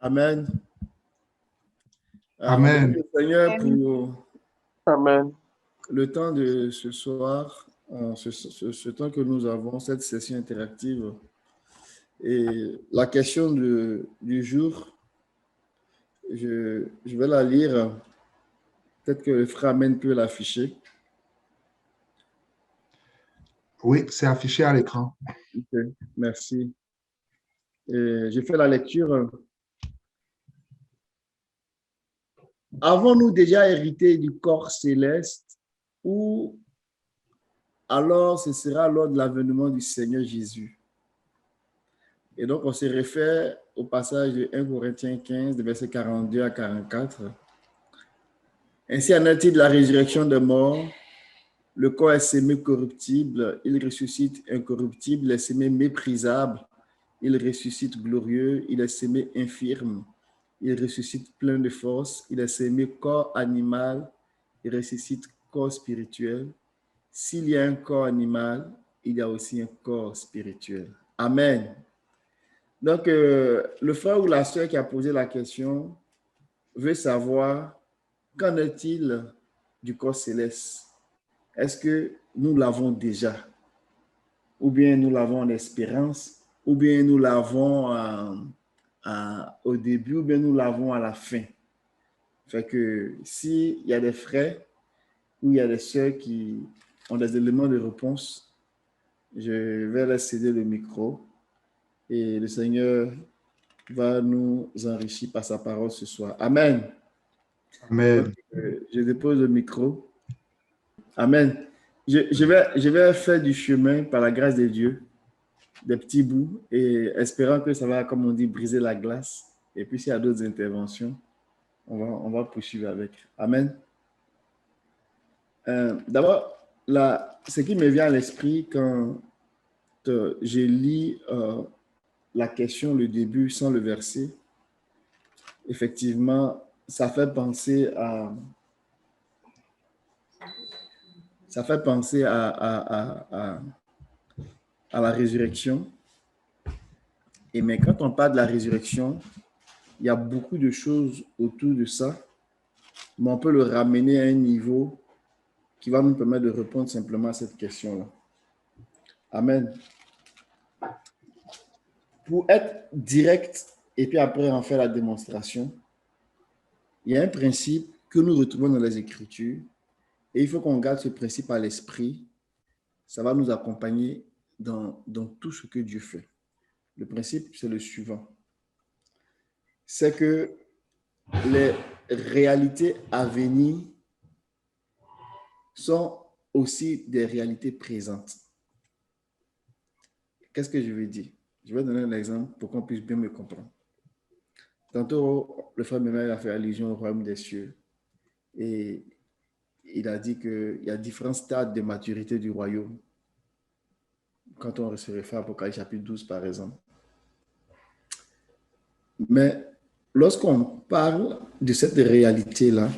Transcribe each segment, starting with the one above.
Amen. On Amen. remercie le Seigneur pour Amen. le temps de ce soir, ce temps que nous avons, cette session interactive. Et la question du jour, je vais la lire. Peut-être que le frère Amen peut l'afficher. Oui, c'est affiché à l'écran. Ok, merci. Et j'ai fait la lecture. Avons-nous déjà hérité du corps céleste ou alors ce sera lors de l'avènement du Seigneur Jésus? Et donc, on se réfère au passage de 1 Corinthiens 15, de versets 42 à 44. Ainsi en est-il de la résurrection des morts. Le corps est sémé corruptible, il ressuscite incorruptible, il est sémé méprisable, il ressuscite glorieux, il est sémé infirme, il ressuscite plein de force, il est sémé corps animal, il ressuscite corps spirituel. S'il y a un corps animal, il y a aussi un corps spirituel. Amen. Donc, le frère ou la sœur qui a posé la question veut savoir qu'en est-il du corps céleste? Est-ce que nous l'avons déjà? Ou bien nous l'avons en espérance? Ou bien nous l'avons au début? Ou bien nous l'avons à la fin? Fait que s'il y a des frères ou il y a des sœurs qui ont des éléments de réponse, je vais leur céder le micro et le Seigneur va nous enrichir par sa parole ce soir. Amen. Amen. Donc, je dépose le micro. Amen. Je vais faire du chemin par la grâce de Dieu, des petits bouts, et espérant que ça va, comme on dit, briser la glace. Et puis, s'il y a d'autres interventions, on va poursuivre avec. Amen. D'abord, ce qui me vient à l'esprit quand je lis la question, le début, sans le verset, effectivement, ça fait penser à la résurrection. Mais quand on parle de la résurrection, il y a beaucoup de choses autour de ça, mais on peut le ramener à un niveau qui va nous permettre de répondre simplement à cette question-là. Amen. Pour être direct et puis après en faire la démonstration, il y a un principe que nous retrouvons dans les Écritures et il faut qu'on garde ce principe à l'esprit. Ça va nous accompagner dans tout ce que Dieu fait. Le principe, c'est le suivant. C'est que les réalités à venir sont aussi des réalités présentes. Qu'est-ce que je veux dire? Je vais donner un exemple pour qu'on puisse bien me comprendre. Tantôt, le frère Mémel a fait allusion au royaume des cieux et il a dit qu'il y a différents stades de maturité du royaume. Quand on se réfère à Apocalypse chapitre 12, par exemple. Mais lorsqu'on parle de cette réalité-là,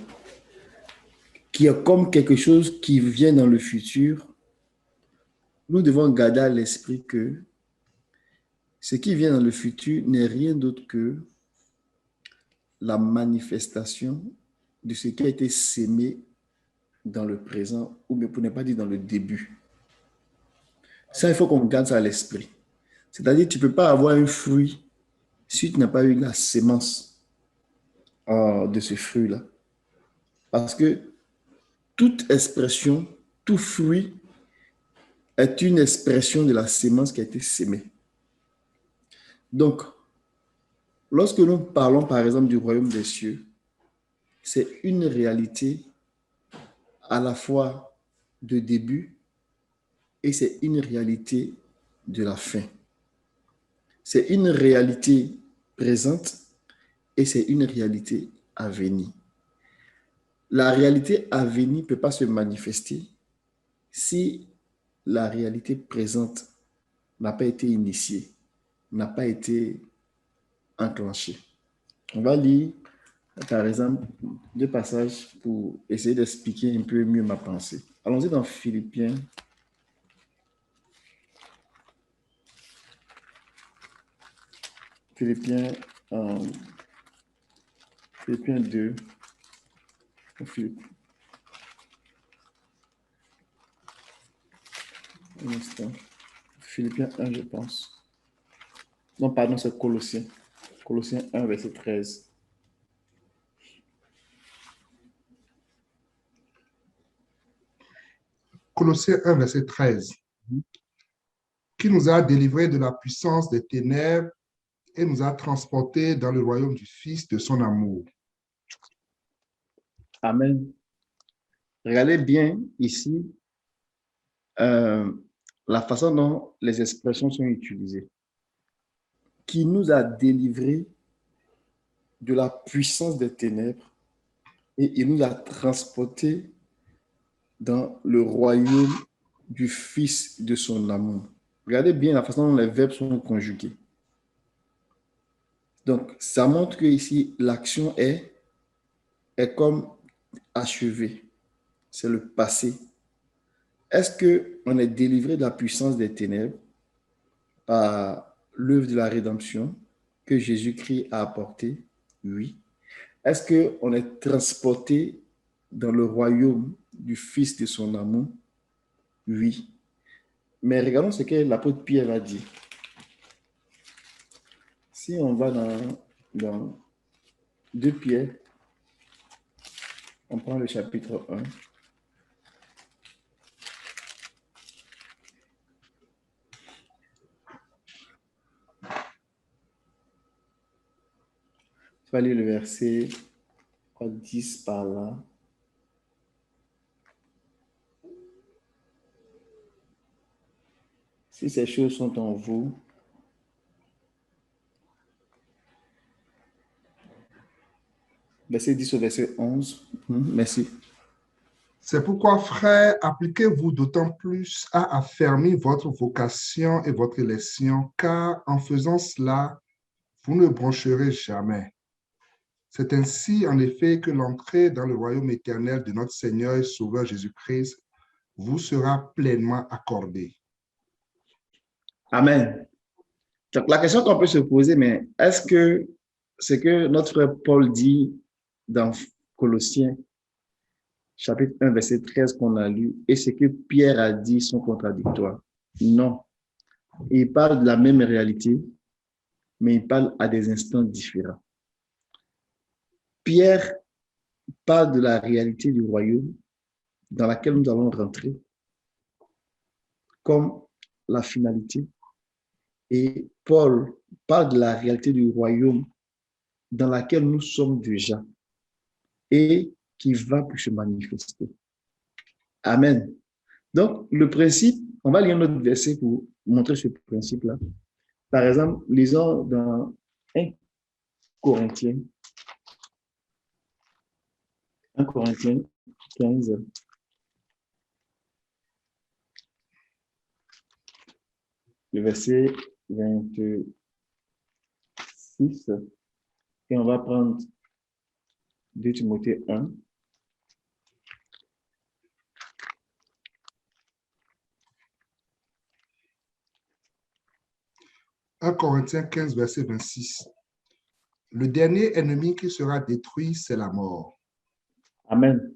qui est comme quelque chose qui vient dans le futur, nous devons garder à l'esprit que ce qui vient dans le futur n'est rien d'autre que la manifestation de ce qui a été sémé dans le présent, ou bien pour ne pas dire dans le début. Ça, il faut qu'on garde ça à l'esprit. C'est-à-dire, tu ne peux pas avoir un fruit si tu n'as pas eu la sémence de ce fruit-là. Parce que toute expression, tout fruit est une expression de la sémence qui a été sémée. Donc, lorsque nous parlons par exemple du royaume des cieux, c'est une réalité à la fois de début et c'est une réalité de la fin. C'est une réalité présente et c'est une réalité à venir. La réalité à venir ne peut pas se manifester si la réalité présente n'a pas été initiée, n'a pas été enclenchée. On va lire, par exemple, deux passages pour essayer d'expliquer un peu mieux ma pensée. Allons-y dans Philippiens. Philippiens Philippiens 2. Un instant. Philippiens 1, je pense. Non, pardon, c'est Colossiens. Colossiens 1, verset 13. Colossiens 1, verset 13. Qui nous a délivrés de la puissance des ténèbres et nous a transportés dans le royaume du Fils de son amour. Amen. Regardez bien ici la façon dont les expressions sont utilisées. Qui nous a délivrés de la puissance des ténèbres et il nous a transportés dans le royaume du Fils de son amour. Regardez bien la façon dont les verbes sont conjugués. Donc, ça montre que ici, l'action est comme achevée. C'est le passé. Est-ce qu'on est délivré de la puissance des ténèbres par l'œuvre de la rédemption que Jésus-Christ a apportée? Oui. Est-ce qu'on est transporté dans le royaume du Fils de son amour? Oui. Mais regardons ce que l'apôtre Pierre a dit. Si on va dans 2 Pierre, on prend le chapitre 1. Je vais lire le verset 10 par là. Si ces choses sont en vous, verset 10 au verset 11. Merci. C'est pourquoi, frères, appliquez-vous d'autant plus à affermir votre vocation et votre élection, car en faisant cela, vous ne broncherez jamais. C'est ainsi, en effet, que l'entrée dans le royaume éternel de notre Seigneur et Sauveur Jésus-Christ vous sera pleinement accordée. Amen. Donc, la question qu'on peut se poser, mais est-ce que ce que notre frère Paul dit dans Colossiens, chapitre 1, verset 13 qu'on a lu, et ce que Pierre a dit sont contradictoires? Non. Il parle de la même réalité, mais il parle à des instants différents. Pierre parle de la réalité du royaume dans laquelle nous allons rentrer comme la finalité. Et Paul parle de la réalité du royaume dans laquelle nous sommes déjà et qui va pour se manifester. Amen. Donc, le principe, on va lire notre verset pour montrer ce principe-là. Par exemple, lisons dans 1 Corinthiens 15. Le verset 26. Et on va prendre 2 Timothée 1. « 1 Corinthiens 15, verset 26. Le dernier ennemi qui sera détruit, c'est la mort. Amen.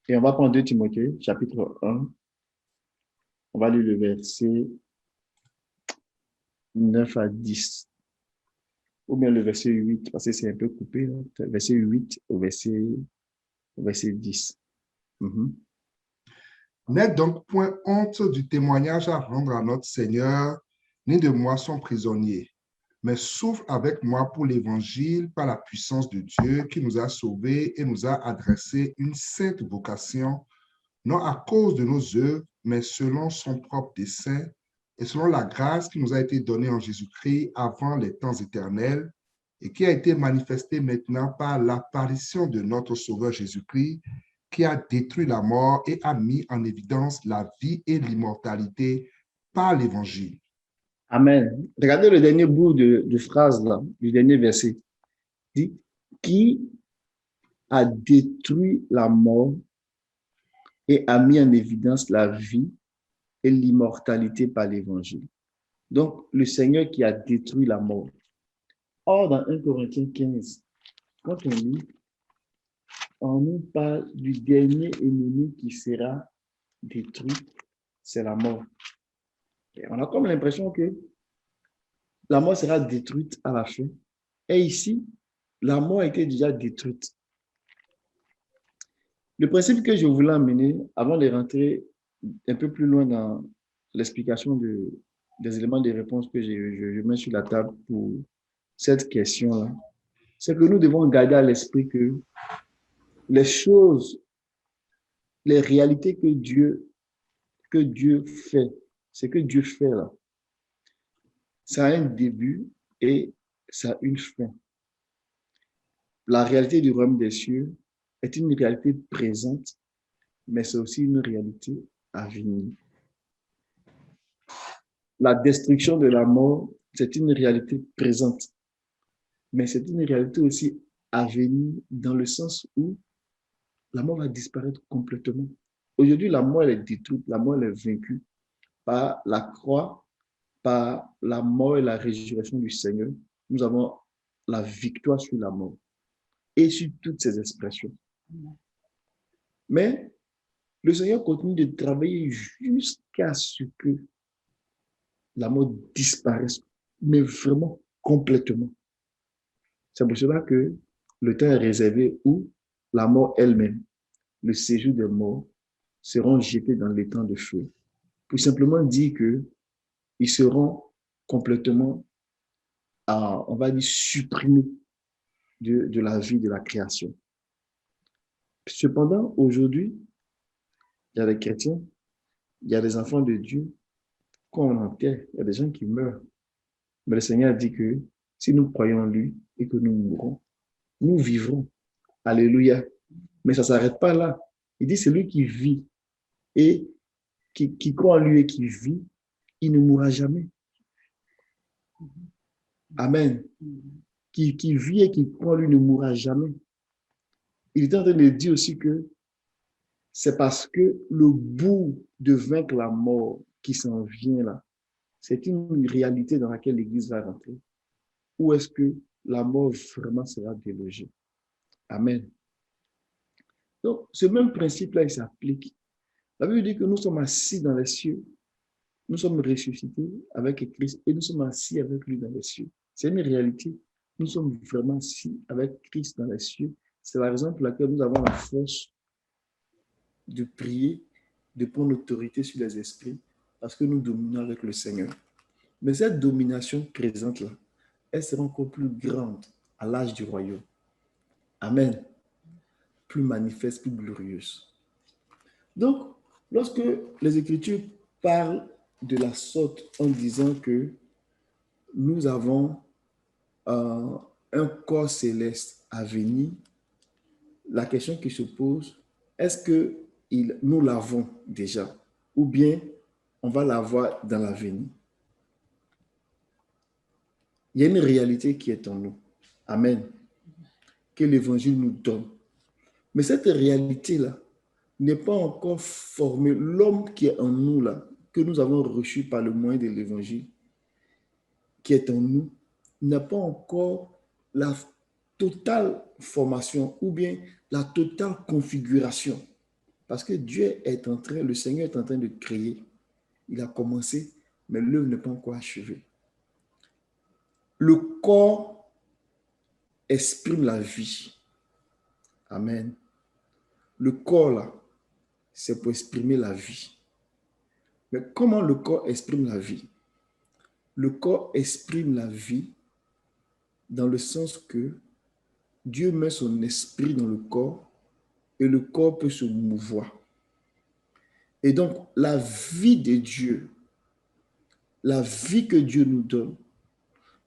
Et on va prendre 2 Timothée, chapitre 1. On va lire le verset 9 à 10. Ou bien le verset 8, parce que c'est un peu coupé. Hein. Verset 8 au verset 10. N'aie donc point honte du témoignage à rendre à notre Seigneur, ni de moi son prisonnier, mais souffre avec moi pour l'Évangile par la puissance de Dieu qui nous a sauvés et nous a adressé une sainte vocation, non à cause de nos œuvres, mais selon son propre dessein et selon la grâce qui nous a été donnée en Jésus-Christ avant les temps éternels et qui a été manifestée maintenant par l'apparition de notre Sauveur Jésus-Christ, qui a détruit la mort et a mis en évidence la vie et l'immortalité par l'Évangile. Amen. Regardez le dernier bout de phrase là, du dernier verset. Il dit, qui a détruit la mort et a mis en évidence la vie et l'immortalité par l'Évangile. Donc, le Seigneur qui a détruit la mort. Or, dans 1 Corinthiens 15, quand on lit, on nous parle du dernier ennemi qui sera détruit, c'est la mort. Et on a comme l'impression que la mort sera détruite à la fin. Et ici, la mort a été déjà détruite. Le principe que je voulais amener, avant de rentrer un peu plus loin dans l'explication des éléments de réponse que je mets sur la table pour cette question-là, c'est que nous devons garder à l'esprit que les choses, les réalités que Dieu fait, ce que Dieu fait là, ça a un début et ça a une fin. La réalité du royaume des cieux est une réalité présente, mais c'est aussi une réalité à venir. La destruction de la mort, c'est une réalité présente, mais c'est une réalité aussi à venir dans le sens où la mort va disparaître complètement. Aujourd'hui, la mort elle est détruite, la mort elle est vaincue par la croix, par la mort et la résurrection du Seigneur. Nous avons la victoire sur la mort et sur toutes ces expressions. Mais le Seigneur continue de travailler jusqu'à ce que la mort disparaisse, mais vraiment complètement. C'est pour cela que le temps est réservé où la mort elle-même, le séjour des morts, seront jetés dans les temps de feu. Pour simplement dire qu'ils seront complètement, on va dire, supprimés de la vie de la création. Cependant, aujourd'hui, il y a des chrétiens, il y a des enfants de Dieu, quand on enterre, il y a des gens qui meurent. Mais le Seigneur dit que si nous croyons en lui et que nous mourrons, nous vivrons. Alléluia. Mais ça ne s'arrête pas là. Il dit celui qui vit et qui croit en lui et qui vit, il ne mourra jamais. Amen. Qui vit et qui croit en lui ne mourra jamais. Il est en train de dire aussi que c'est parce que le bout de vaincre la mort qui s'en vient là, c'est une réalité dans laquelle l'Église va rentrer. Où est-ce que la mort vraiment sera délogée? Amen. Donc, ce même principe-là, il s'applique. La Bible dit que nous sommes assis dans les cieux, nous sommes ressuscités avec Christ et nous sommes assis avec lui dans les cieux. C'est une réalité. Nous sommes vraiment assis avec Christ dans les cieux. C'est la raison pour laquelle nous avons la force de prier, de prendre autorité sur les esprits, parce que nous dominons avec le Seigneur. Mais cette domination présente-là, elle sera encore plus grande à l'âge du royaume. Amen. Plus manifeste, plus glorieuse. Donc, lorsque les Écritures parlent de la sorte en disant que nous avons un corps céleste à venir, la question qui se pose, est-ce que nous l'avons déjà ou bien on va l'avoir dans l'avenir? Il y a une réalité qui est en nous. Amen. Que l'Évangile nous donne. Mais cette réalité-là n'est pas encore formée. L'homme qui est en nous, là, que nous avons reçu par le moyen de l'Évangile, qui est en nous, n'a pas encore la totale formation ou bien la totale configuration. Parce que Dieu est en train, le Seigneur est en train de créer. Il a commencé, mais l'œuvre n'est pas encore achevée. Le corps exprime la vie. Amen. Le corps, là, c'est pour exprimer la vie. Mais comment le corps exprime la vie? Le corps exprime la vie dans le sens que Dieu met son esprit dans le corps et le corps peut se mouvoir. Et donc, la vie de Dieu, la vie que Dieu nous donne,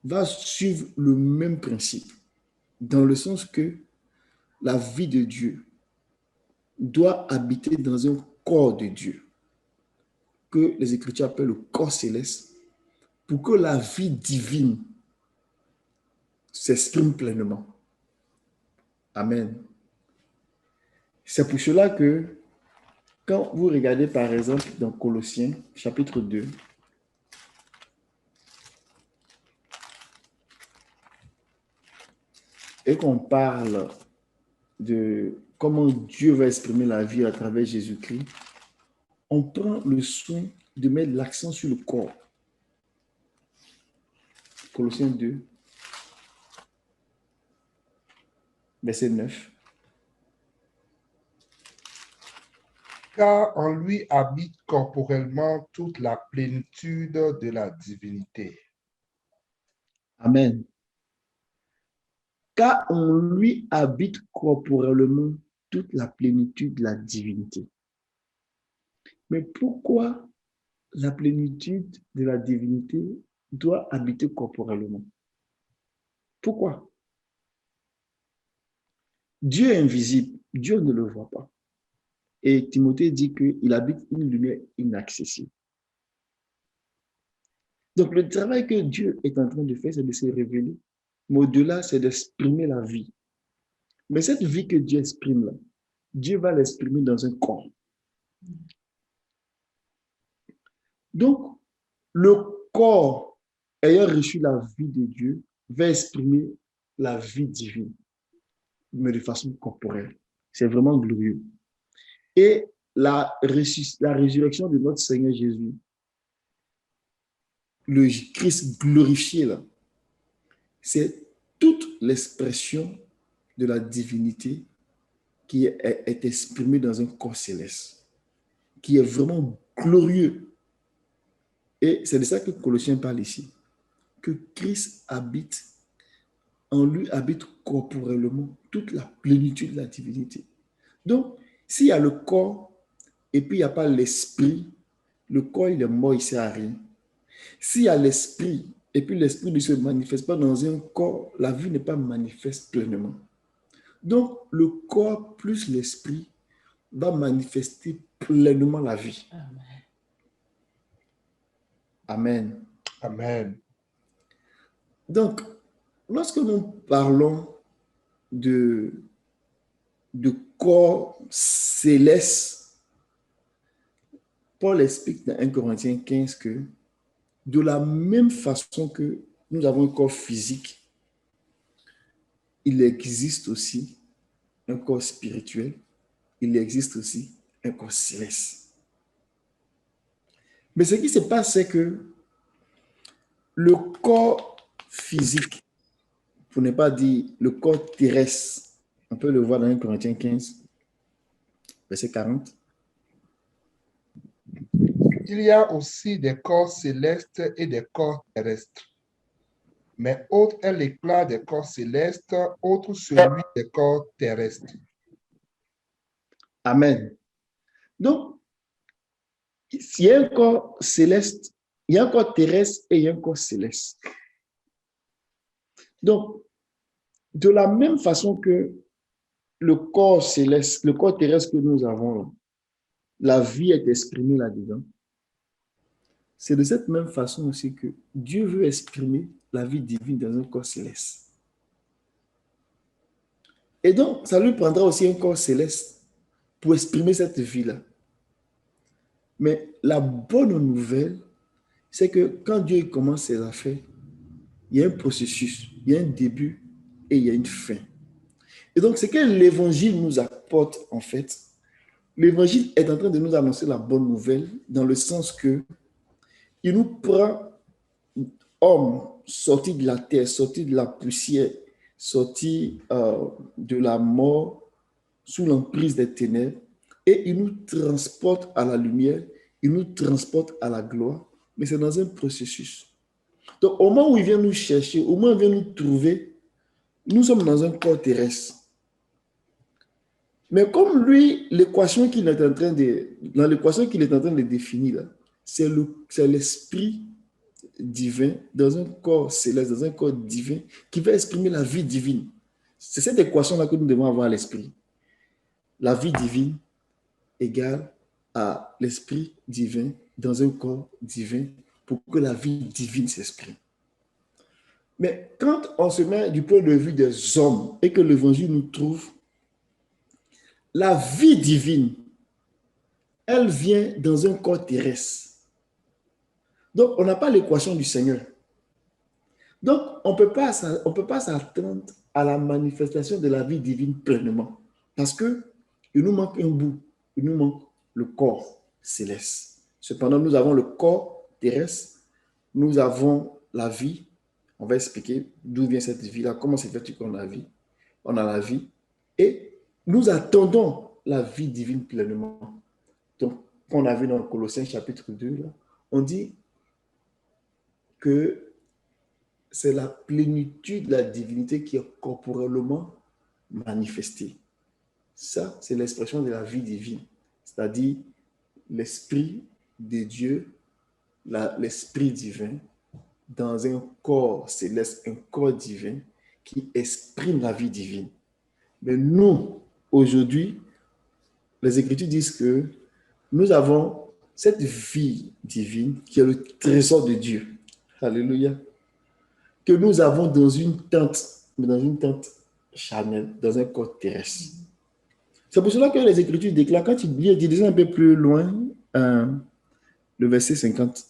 va suivre le même principe, dans le sens que la vie de Dieu doit habiter dans un corps de Dieu, que les Écritures appellent le corps céleste, pour que la vie divine s'exprime pleinement. Amen. C'est pour cela que quand vous regardez par exemple dans Colossiens chapitre 2, et qu'on parle de comment Dieu va exprimer la vie à travers Jésus-Christ, on prend le soin de mettre l'accent sur le corps. Colossiens 2, verset 9. Car en lui habite corporellement toute la plénitude de la divinité. Amen. Car en lui habite corporellement toute la plénitude de la divinité. Mais pourquoi la plénitude de la divinité doit habiter corporellement? Pourquoi? Dieu est invisible, Dieu ne le voit pas. Et Timothée dit qu'il habite une lumière inaccessible. Donc le travail que Dieu est en train de faire, c'est de se révéler. Mais au-delà, c'est d'exprimer la vie. Mais cette vie que Dieu exprime là, Dieu va l'exprimer dans un corps. Donc, le corps ayant reçu la vie de Dieu va exprimer la vie divine, mais de façon corporelle. C'est vraiment glorieux. Et la résurrection de notre Seigneur Jésus, le Christ glorifié là, c'est toute l'expression de la divinité qui est exprimée dans un corps céleste, qui est vraiment glorieux. Et c'est de ça que Colossiens parle ici, que Christ habite, en lui habite corporellement toute la plénitude de la divinité. Donc, s'il y a le corps et puis il n'y a pas l'esprit, le corps il est mort, il ne sert à rien. S'il y a l'esprit et puis l'esprit ne se manifeste pas dans un corps, la vie n'est pas manifeste pleinement. Donc, le corps plus l'esprit va manifester pleinement la vie. Amen. Amen. Donc, lorsque nous parlons de corps céleste, Paul explique dans 1 Corinthiens 15 que de la même façon que nous avons un corps physique, il existe aussi un corps spirituel, il existe aussi un corps céleste. Mais ce qui se passe, c'est que le corps physique, pour ne pas dire le corps terrestre, on peut le voir dans 1 Corinthiens 15, verset 40. Il y a aussi des corps célestes et des corps terrestres. Mais autre est l'éclat des corps célestes, autre celui des corps terrestres. Amen. Donc, il y a un corps céleste, il y a un corps terrestre et il y a un corps céleste. Donc, de la même façon que le corps céleste, le corps terrestre que nous avons, la vie est exprimée là-dedans. C'est de cette même façon aussi que Dieu veut exprimer la vie divine dans un corps céleste. Et donc, ça lui prendra aussi un corps céleste pour exprimer cette vie-là. Mais la bonne nouvelle, c'est que quand Dieu commence ses affaires, il y a un processus, il y a un début et il y a une fin. Et donc, ce que l'Évangile nous apporte, en fait, l'Évangile est en train de nous annoncer la bonne nouvelle dans le sens que il nous prend, homme, sorti de la terre, sorti de la poussière, sorti de la mort, sous l'emprise des ténèbres, et il nous transporte à la lumière, il nous transporte à la gloire, mais c'est dans un processus. Donc, au moment où il vient nous chercher, au moment où il vient nous trouver, nous sommes dans un corps terrestre. Mais comme lui, l'équation qu'il est en train de définir, là, c'est l'esprit divin dans un corps céleste, dans un corps divin, qui va exprimer la vie divine. C'est cette équation-là que nous devons avoir à l'esprit. La vie divine égale à l'esprit divin dans un corps divin pour que la vie divine s'exprime. Mais quand on se met du point de vue des hommes et que l'évangile nous trouve, la vie divine, elle vient dans un corps terrestre. Donc, on n'a pas l'équation du Seigneur. Donc, on ne peut pas s'attendre à la manifestation de la vie divine pleinement. Parce que Il nous manque un bout. Il nous manque le corps céleste. Cependant, nous avons le corps terrestre. Nous avons la vie. On va expliquer d'où vient cette vie-là, comment c'est fait qu'on a la vie. On a la vie. Et nous attendons la vie divine pleinement. Donc, on a vu dans Colossiens chapitre 2, là, on dit que c'est la plénitude de la divinité qui est corporellement manifestée. Ça, c'est l'expression de la vie divine, c'est-à-dire l'Esprit de Dieu, l'Esprit divin, dans un corps céleste, un corps divin qui exprime la vie divine. Mais nous, aujourd'hui, les Écritures disent que nous avons cette vie divine qui est le trésor de Dieu. Alléluia. Que nous avons dans une tente charnelle, dans un corps terrestre. C'est pour cela que les Écritures déclarent, quand tu lis un peu plus loin, le verset 50.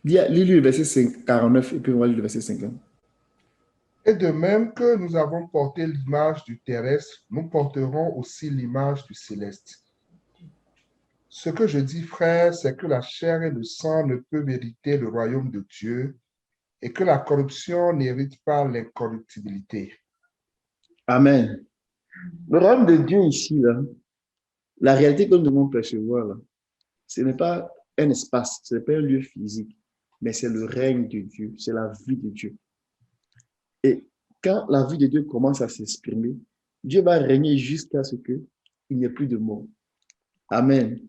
Lis le verset 49 et puis on va lire le verset 50. Et de même que nous avons porté l'image du terrestre, nous porterons aussi l'image du céleste. Ce que je dis, frère, c'est que la chair et le sang ne peuvent hériter le royaume de Dieu et que la corruption n'hérite pas l'incorruptibilité. Amen. Le royaume de Dieu ici, là, la réalité que nous devons percevoir, là, ce n'est pas un espace, ce n'est pas un lieu physique, mais c'est le règne de Dieu, c'est la vie de Dieu. Et quand la vie de Dieu commence à s'exprimer, Dieu va régner jusqu'à ce qu'il n'y ait plus de mort. Amen.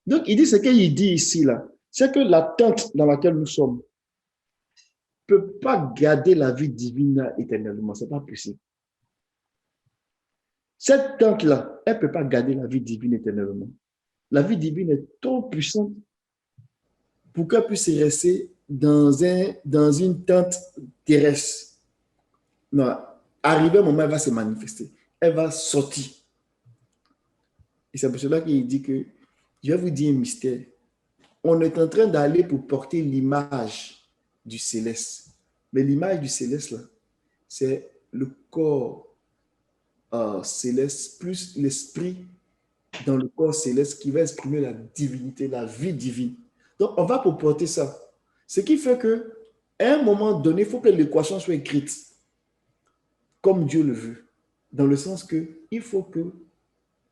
Donc, il dit ce qu'il dit ici, là, c'est que la tente dans laquelle nous sommes ne peut pas garder la vie divine éternellement. Ce n'est pas possible. Cette tente-là, elle ne peut pas garder la vie divine éternellement. La vie divine est trop puissante pour qu'elle puisse rester dans une tente terrestre. Non, arrivé un moment, elle va se manifester. Elle va sortir. Et c'est pour cela qu'il dit que, je vais vous dire un mystère. On est en train d'aller pour porter l'image du céleste. Mais l'image du céleste, là, c'est le corps céleste plus l'esprit dans le corps céleste qui va exprimer la divinité, la vie divine. Donc, on va pour porter ça. Ce qui fait que, à un moment donné, il faut que l'équation soit écrite comme Dieu le veut. Dans le sens que il faut que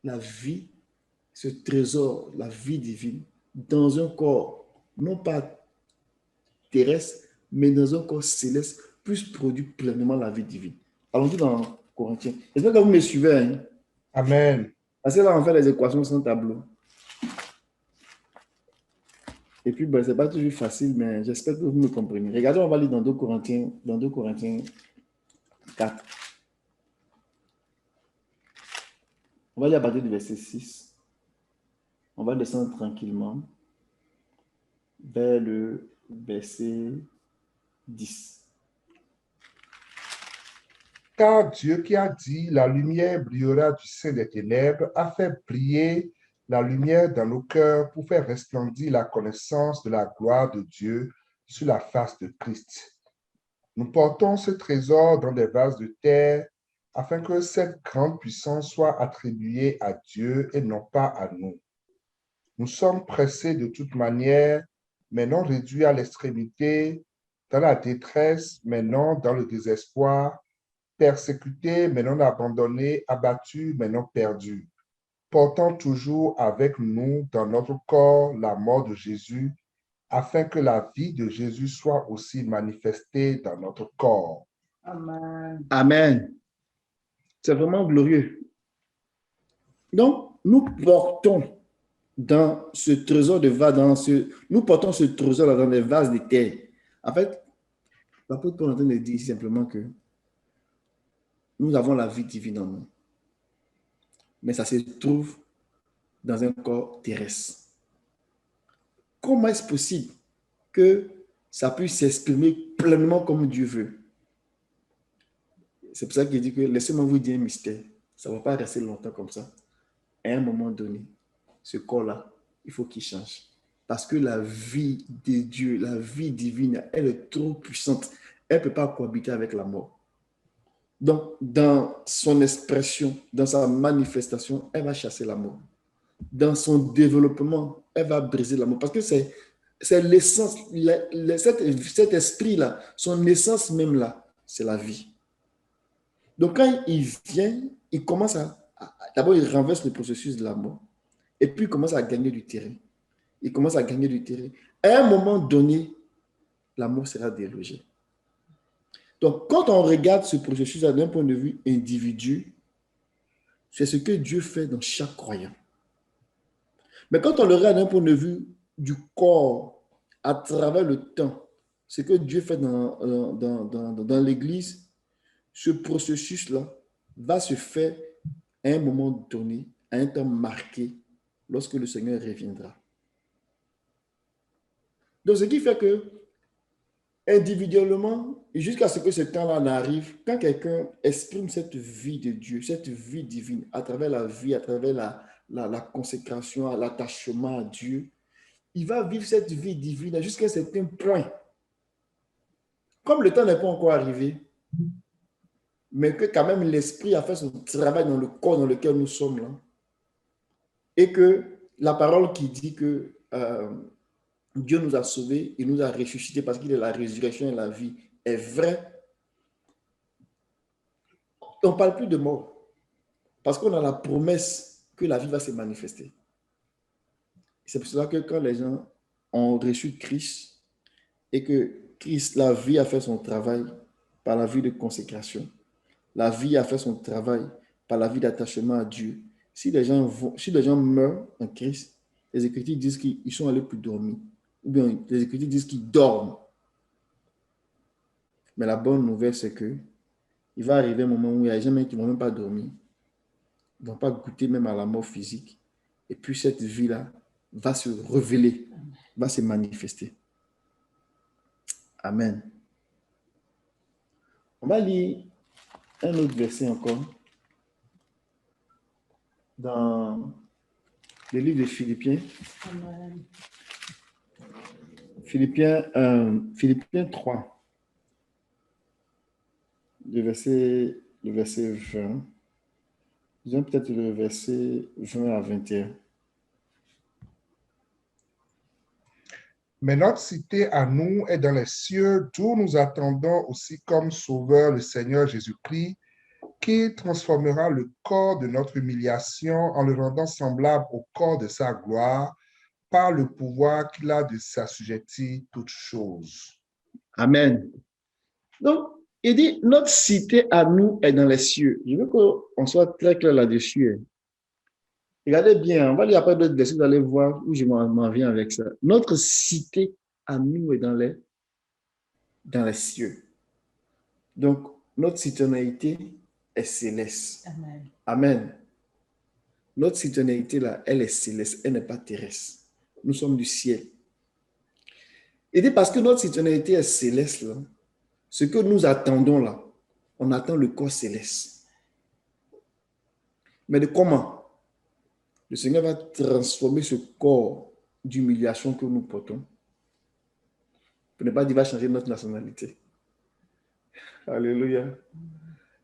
la vie, ce trésor, la vie divine, dans un corps, non pas terrestre, mais dans un corps céleste, puisse produire pleinement la vie divine. Allons-y dans Corinthiens. J'espère que vous me suivez. Hein? Amen. Parce que là, on fait les équations sans tableau. Et puis, ben, ce n'est pas toujours facile, mais j'espère que vous me comprenez. Regardez, on va lire dans 2 Corinthiens 4. On va lire à partir du verset 6. On va descendre tranquillement vers le verset 10. Car Dieu qui a dit, la lumière brillera du sein des ténèbres, a fait briller la lumière dans nos cœurs pour faire resplendir la connaissance de la gloire de Dieu sur la face de Christ. Nous portons ce trésor dans des vases de terre afin que cette grande puissance soit attribuée à Dieu et non pas à nous. Nous sommes pressés de toute manière, mais non réduits à l'extrémité, dans la détresse, mais non dans le désespoir, persécutés, mais non abandonnés, abattus, mais non perdus, portant toujours avec nous dans notre corps la mort de Jésus, afin que la vie de Jésus soit aussi manifestée dans notre corps. Amen. Amen. C'est vraiment glorieux. Donc, nous portons dans ce trésor de vase, nous portons ce trésor dans des vases de terre. En fait, l'apôtre Paul est en train de dire simplement que nous avons la vie divine en nous. Mais ça se trouve dans un corps terrestre. Comment est-ce possible que ça puisse s'exprimer pleinement comme Dieu veut? C'est pour ça qu'il dit que laissez-moi vous dire un mystère. Ça ne va pas rester longtemps comme ça. À un moment donné, ce corps-là, il faut qu'il change. Parce que la vie de Dieu, la vie divine, elle est trop puissante. Elle ne peut pas cohabiter avec la mort. Donc, dans son expression, dans sa manifestation, elle va chasser la mort. Dans son développement, elle va briser la mort. Parce que c'est l'essence, cet esprit-là, son essence même là, c'est la vie. Donc, quand il vient, il commence d'abord, il renverse le processus de la mort. Et puis, il commence à gagner du terrain. Il commence à gagner du terrain. À un moment donné, la mort sera délogée. Donc, quand on regarde ce processus d'un point de vue individu, c'est ce que Dieu fait dans chaque croyant. Mais quand on le regarde d'un point de vue du corps, à travers le temps, ce que Dieu fait dans l'Église, ce processus-là va se faire à un moment donné, à un temps marqué, lorsque le Seigneur reviendra. Donc, ce qui fait que, individuellement, jusqu'à ce que ce temps-là n'arrive, quand quelqu'un exprime cette vie de Dieu, cette vie divine, à travers la vie, à travers la consécration, l'attachement à Dieu, il va vivre cette vie divine jusqu'à un certain point. Comme le temps n'est pas encore arrivé, mais que quand même l'esprit a fait son travail dans le corps dans lequel nous sommes là, et que la parole qui dit que Dieu nous a sauvés, il nous a ressuscités parce qu'il est la résurrection et la vie est vraie, on ne parle plus de mort parce qu'on a la promesse que la vie va se manifester. C'est pour cela que quand les gens ont reçu Christ et que Christ, la vie a fait son travail par la vie de consécration, la vie a fait son travail par la vie d'attachement à Dieu. Si les gens meurent en Christ, les Écritures disent qu'ils sont allés plus dormir. Ou bien les Écritures disent qu'ils dorment. Mais la bonne nouvelle, c'est que il va arriver un moment où il y a des gens qui ne vont même pas dormir. Ils ne vont pas goûter même à la mort physique. Et puis cette vie-là va se révéler, va se manifester. Amen. On va lire un autre verset encore dans le livre de Philippiens. Amen. Philippiens 3, le verset 20. Disons peut-être le verset 20 à 21. Mais notre cité à nous est dans les cieux, d'où nous attendons aussi comme sauveur le Seigneur Jésus-Christ, qui transformera le corps de notre humiliation en le rendant semblable au corps de sa gloire, par le pouvoir qu'il a de s'assujettir toutes choses. Amen. Donc, il dit, notre cité à nous est dans les cieux. Je veux qu'on soit très clair là-dessus. Regardez bien, on va lire après d'autres versets, vous allez voir où je m'en viens avec ça. Notre cité à nous est dans les cieux. Donc, notre citoyenneté est céleste. Amen. Amen. Notre citoyenneté là, elle est céleste, elle n'est pas terrestre. Nous sommes du ciel. Et dit parce que notre citoyenneté est céleste là, ce que nous attendons là, on attend le corps céleste. Mais de comment? Le Seigneur va transformer ce corps d'humiliation que nous portons. Pour ne pas dire qu'il va changer notre nationalité. Alléluia.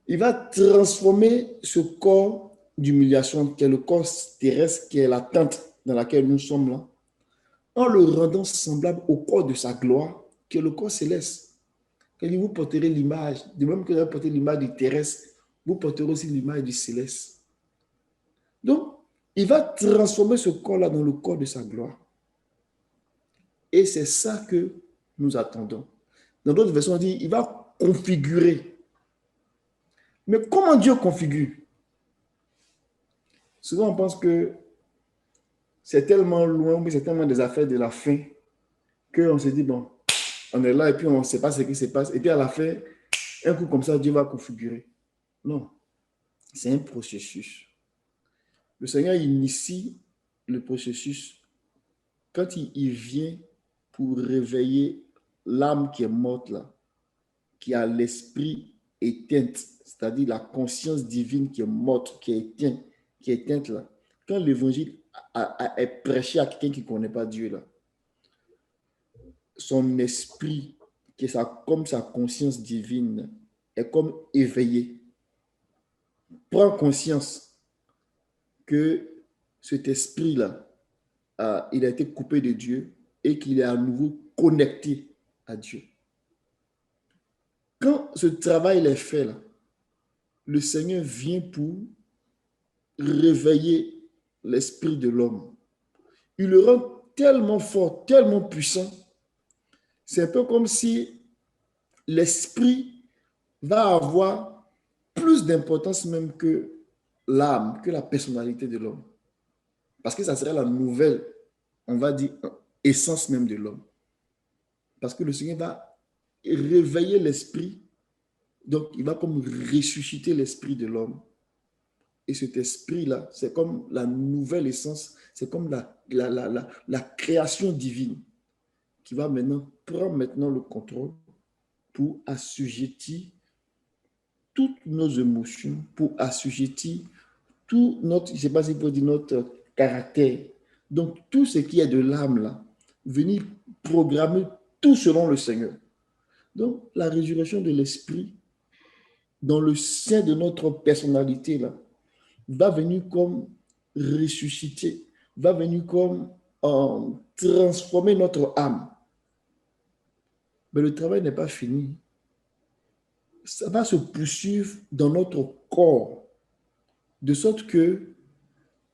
Il va transformer ce corps d'humiliation qui est le corps terrestre, qui est la tente dans laquelle nous sommes là, en le rendant semblable au corps de sa gloire, qui est le corps céleste. Quand vous porterez l'image, de même que vous portez l'image du terrestre, vous porterez aussi l'image du céleste. Donc, il va transformer ce corps-là dans le corps de sa gloire. Et c'est ça que nous attendons. Dans d'autres versions, on dit, il va configurer. Mais comment Dieu configure? Souvent, on pense que c'est tellement loin, mais c'est tellement des affaires de la fin, qu'on se dit, bon, on est là et puis on ne sait pas ce qui se passe. Et puis à la fin, un coup comme ça, Dieu va configurer. Non, c'est un processus. Le Seigneur initie le processus quand il vient pour réveiller l'âme qui est morte là, qui a l'esprit éteint, c'est-à-dire la conscience divine qui est morte, qui est éteinte là. Quand l'évangile est prêché à quelqu'un qui ne connaît pas Dieu là, son esprit, qui est comme sa conscience divine, est comme éveillé. prend conscience que cet esprit-là, il a été coupé de Dieu et qu'il est à nouveau connecté à Dieu. Quand ce travail est fait, là, le Seigneur vient pour réveiller l'esprit de l'homme. Il le rend tellement fort, tellement puissant. C'est un peu comme si l'esprit va avoir plus d'importance même que l'âme, que la personnalité de l'homme. Parce que ça serait la nouvelle, on va dire, essence même de l'homme. Parce que le Seigneur va réveiller l'esprit, donc il va comme ressusciter l'esprit de l'homme. Et cet esprit-là, c'est comme la nouvelle essence, c'est comme la création divine qui va maintenant prendre maintenant le contrôle pour assujettir toutes nos émotions, pour assujettir tout notre, je ne sais pas si vous dire notre caractère. Donc, tout ce qui est de l'âme, là, venir programmer tout selon le Seigneur. Donc, la résurrection de l'esprit, dans le sein de notre personnalité, là, va venir comme ressusciter, va venir comme transformer notre âme. Mais le travail n'est pas fini. Ça va se poursuivre dans notre corps, de sorte que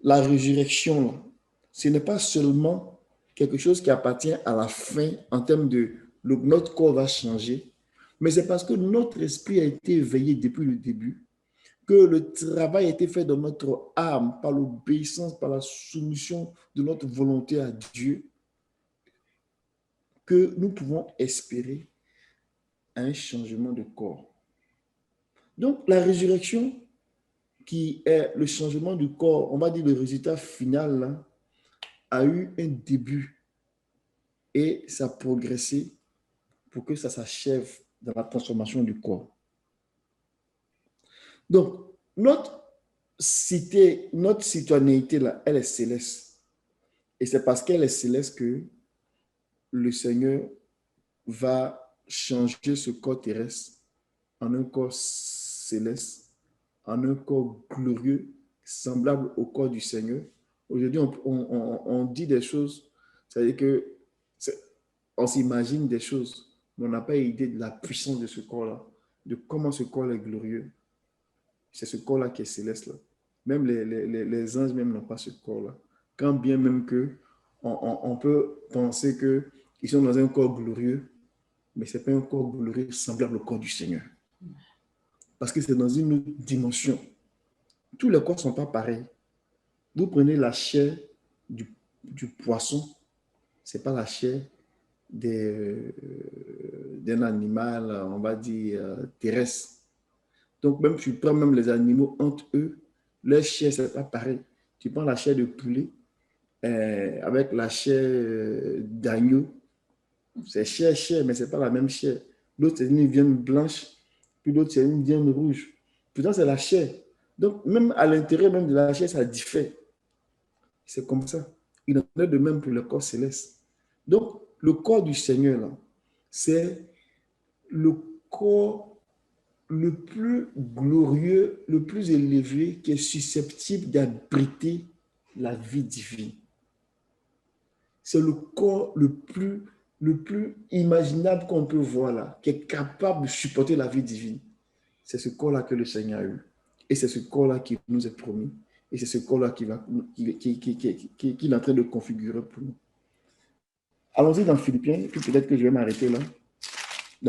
la résurrection, là, ce n'est pas seulement quelque chose qui appartient à la fin en termes de notre corps va changer, mais c'est parce que notre esprit a été éveillé depuis le début, que le travail a été fait dans notre âme par l'obéissance, par la soumission de notre volonté à Dieu, que nous pouvons espérer un changement de corps. Donc, la résurrection, qui est le changement du corps, on va dire le résultat final, là, a eu un début et ça a progressé pour que ça s'achève dans la transformation du corps. Donc, notre citoyenneté, là, elle est céleste. Et c'est parce qu'elle est céleste que le Seigneur va changer ce corps terrestre en un corps céleste, en un corps glorieux, semblable au corps du Seigneur. Aujourd'hui, on dit des choses, c'est-à-dire que on s'imagine des choses, mais on n'a pas idée de la puissance de ce corps-là, de comment ce corps est glorieux. C'est ce corps-là qui est céleste. Là. Même les anges même n'ont pas ce corps-là. Quand bien même que on peut penser qu'ils sont dans un corps glorieux, mais ce n'est pas un corps glorieux semblable au corps du Seigneur. Parce que c'est dans une autre dimension. Tous les corps ne sont pas pareils. Vous prenez la chair du poisson, ce n'est pas la chair d'un animal, on va dire, terrestre. Donc, même tu prends même les animaux entre eux, leur chair, ce n'est pas pareil. Tu prends la chair de poulet avec la chair d'agneau, c'est chair, mais ce n'est pas la même chair. L'autre, c'est une viande blanche, puis l'autre, c'est une viande rouge. Pourtant, c'est la chair. Donc, même à l'intérieur même de la chair, ça diffère. C'est comme ça. Il en est de même pour le corps céleste. Donc, le corps du Seigneur, là, c'est le corps le plus glorieux, le plus élevé, qui est susceptible d'abriter la vie divine. C'est le corps le plus imaginable qu'on peut voir là, qui est capable de supporter la vie divine. C'est ce corps-là que le Seigneur a eu. Et c'est ce corps-là qui nous est promis. Et c'est ce corps-là qu'il est en train de configurer pour nous. Allons-y dans Philippiens, puis peut-être que je vais m'arrêter là.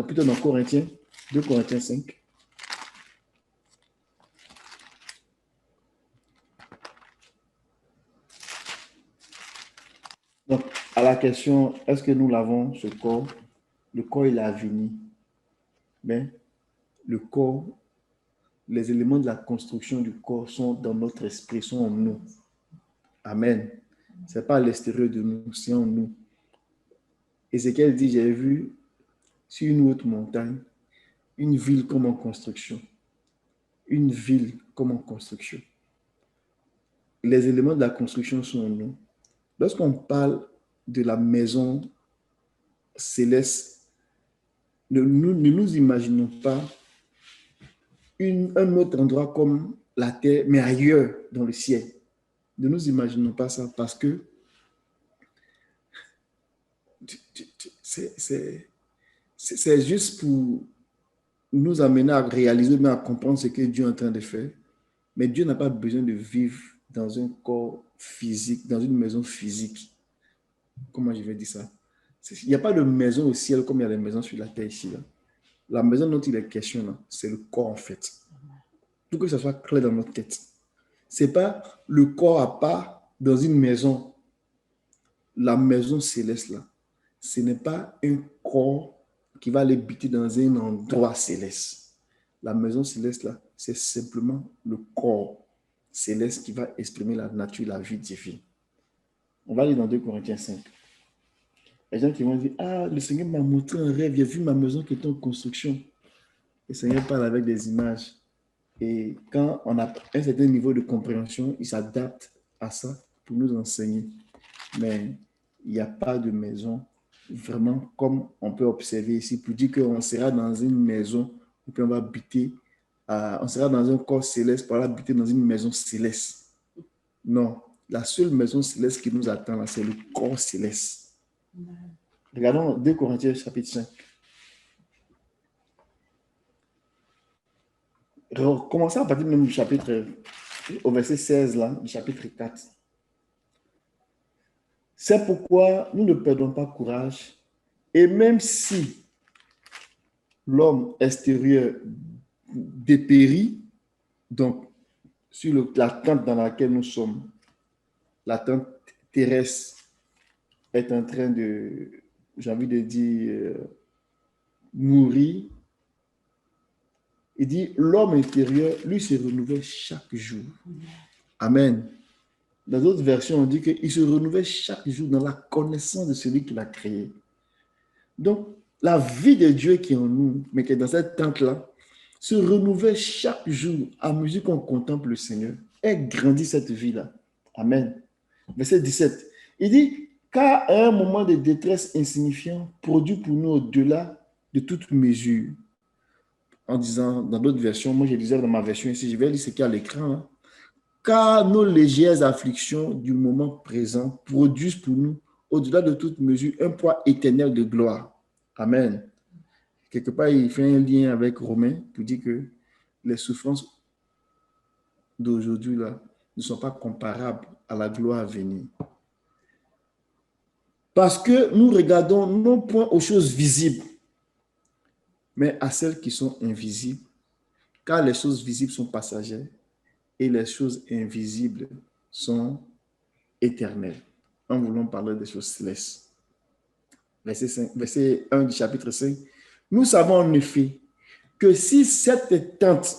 Plutôt dans Corinthiens, 2 Corinthiens 5. Donc, à la question, est-ce que nous l'avons, ce corps? Le corps, il est à venir. Mais le corps, les éléments de la construction du corps sont dans notre esprit, sont en nous. Amen. Ce n'est pas à l'extérieur de nous, c'est en nous. Ézéchiel dit, j'ai vu sur une haute montagne une ville comme en construction. Une ville comme en construction. Les éléments de la construction sont en nous. Lorsqu'on parle de la maison céleste, ne nous imaginons pas un autre endroit comme la terre, mais ailleurs, dans le ciel. Ne nous imaginons pas ça parce que c'est juste pour nous amener à réaliser, mais à comprendre ce que Dieu est en train de faire. Mais Dieu n'a pas besoin de vivre dans un corps physique, dans une maison physique. Comment je vais dire ça? Il n'y a pas de maison au ciel comme il y a des maisons sur la terre ici. Là. La maison dont il est question, c'est le corps en fait. Pour que ça soit clair dans notre tête. Ce n'est pas le corps à part dans une maison. La maison céleste, là, ce n'est pas un corps qui va aller habiter dans un endroit céleste. La maison céleste, là, c'est simplement le corps céleste qui va exprimer la nature, la vie divine. On va aller dans 2 Corinthiens 5. Les gens qui vont dire, ah, le Seigneur m'a montré un rêve, il a vu ma maison qui est en construction. Le Seigneur parle avec des images. Et quand on a un certain niveau de compréhension, il s'adapte à ça pour nous enseigner. Mais il n'y a pas de maison vraiment comme on peut observer ici pour dire qu'on sera dans une maison et puis on va habiter, on sera dans un corps céleste pour aller habiter dans une maison céleste. Non, la seule maison céleste qui nous attend là, c'est le corps céleste. Regardons 2 Corinthiens chapitre 5. Commençons à partir même du chapitre, au verset 16 là, du chapitre 4. C'est pourquoi nous ne perdons pas courage. Et même si l'homme extérieur dépérit, donc sur la tente dans laquelle nous sommes, la tente terrestre est en train de, j'ai envie de dire, mourir. Il dit, l'homme intérieur, lui, se renouvelle chaque jour. Amen. Dans d'autres versions, on dit qu'il se renouvelle chaque jour dans la connaissance de celui qui l'a créé. Donc, la vie de Dieu qui est en nous, mais qui est dans cette tente-là, se renouvelle chaque jour à mesure qu'on contemple le Seigneur. Elle grandit cette vie-là. Amen. Verset 17. Il dit, car à un moment de détresse insignifiant, produit pour nous au-delà de toute mesure. En disant, dans d'autres versions, moi je disais dans ma version ici, je vais lire ce qu'il y a à l'écran. Hein. Car nos légères afflictions du moment présent produisent pour nous, au-delà de toute mesure, un poids éternel de gloire. Amen. Quelque part, il fait un lien avec Romains pour dire que les souffrances d'aujourd'hui là ne sont pas comparables à la gloire à venir. Parce que nous regardons non point aux choses visibles, mais à celles qui sont invisibles. Car les choses visibles sont passagères et les choses invisibles sont éternelles. En voulant parler des choses célestes. Verset 1 du chapitre 5. Nous savons en effet que si cette tente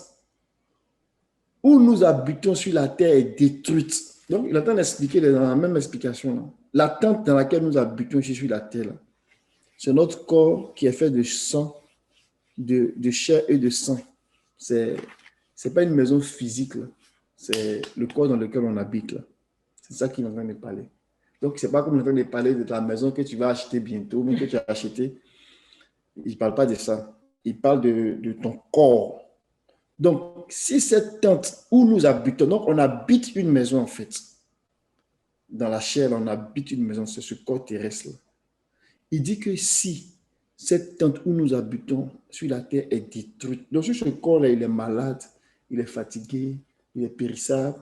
où nous habitons sur la terre est détruite, donc il est en train d'expliquer dans la même explication, là. La tente dans laquelle nous habitons sur la terre, c'est notre corps qui est fait de sang, de chair et de sang. C'est pas une maison physique, là. C'est le corps dans lequel on habite. Là. C'est ça qu'il est en train de parler. Donc, ce n'est pas comme on est en train de parler de ta maison que tu vas acheter bientôt, mais que tu as acheté. Il ne parle pas de ça. Il parle de ton corps. Donc, si cette tente où nous habitons, donc on habite une maison en fait. Dans la chair, on habite une maison, c'est ce corps terrestre. Là. Il dit que si cette tente où nous habitons sur la terre est détruite, donc sur ce corps-là, il est malade, il est fatigué, il est périssable,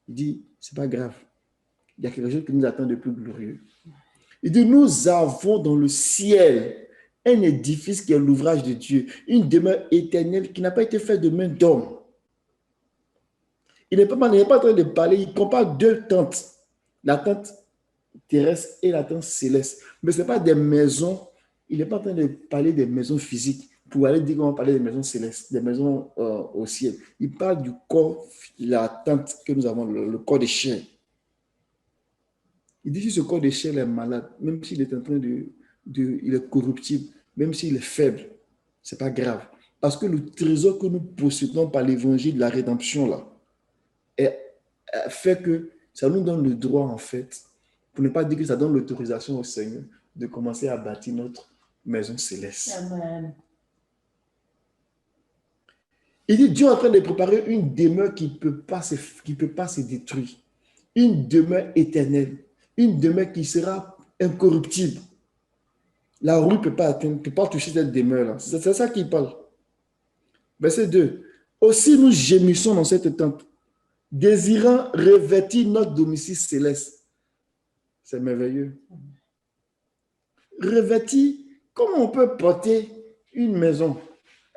il dit, c'est pas grave. Il y a quelque chose qui nous attend de plus glorieux. Il dit, nous avons dans le ciel un édifice qui est l'ouvrage de Dieu, une demeure éternelle qui n'a pas été faite de main d'homme. Il n'est pas en train de parler, il compare deux tentes, la tente terrestre et la tente céleste. Mais ce n'est pas des maisons, il n'est pas en train de parler des maisons physiques pour aller dire qu'on va parler des maisons célestes, des maisons au ciel. Il parle du corps, la tente que nous avons, le corps de chair. Il dit que ce corps de chair est malade, même s'il est en train il est corruptible, même s'il est faible, ce n'est pas grave. Parce que le trésor que nous possédons par l'évangile de la rédemption, là, fait que ça nous donne le droit, en fait, pour ne pas dire que ça donne l'autorisation au Seigneur de commencer à bâtir notre maison céleste. Amen. Il dit, Dieu est en train de préparer une demeure qui ne peut pas se détruire. Une demeure éternelle. Une demeure qui sera incorruptible. La rouille ne peut pas atteindre, ne peut pas toucher cette demeure-là. C'est ça qu'il parle. Verset 2. Aussi nous gémissons dans cette tente, désirant revêtir notre domicile céleste. C'est merveilleux. Revêtir, comment on peut porter une maison?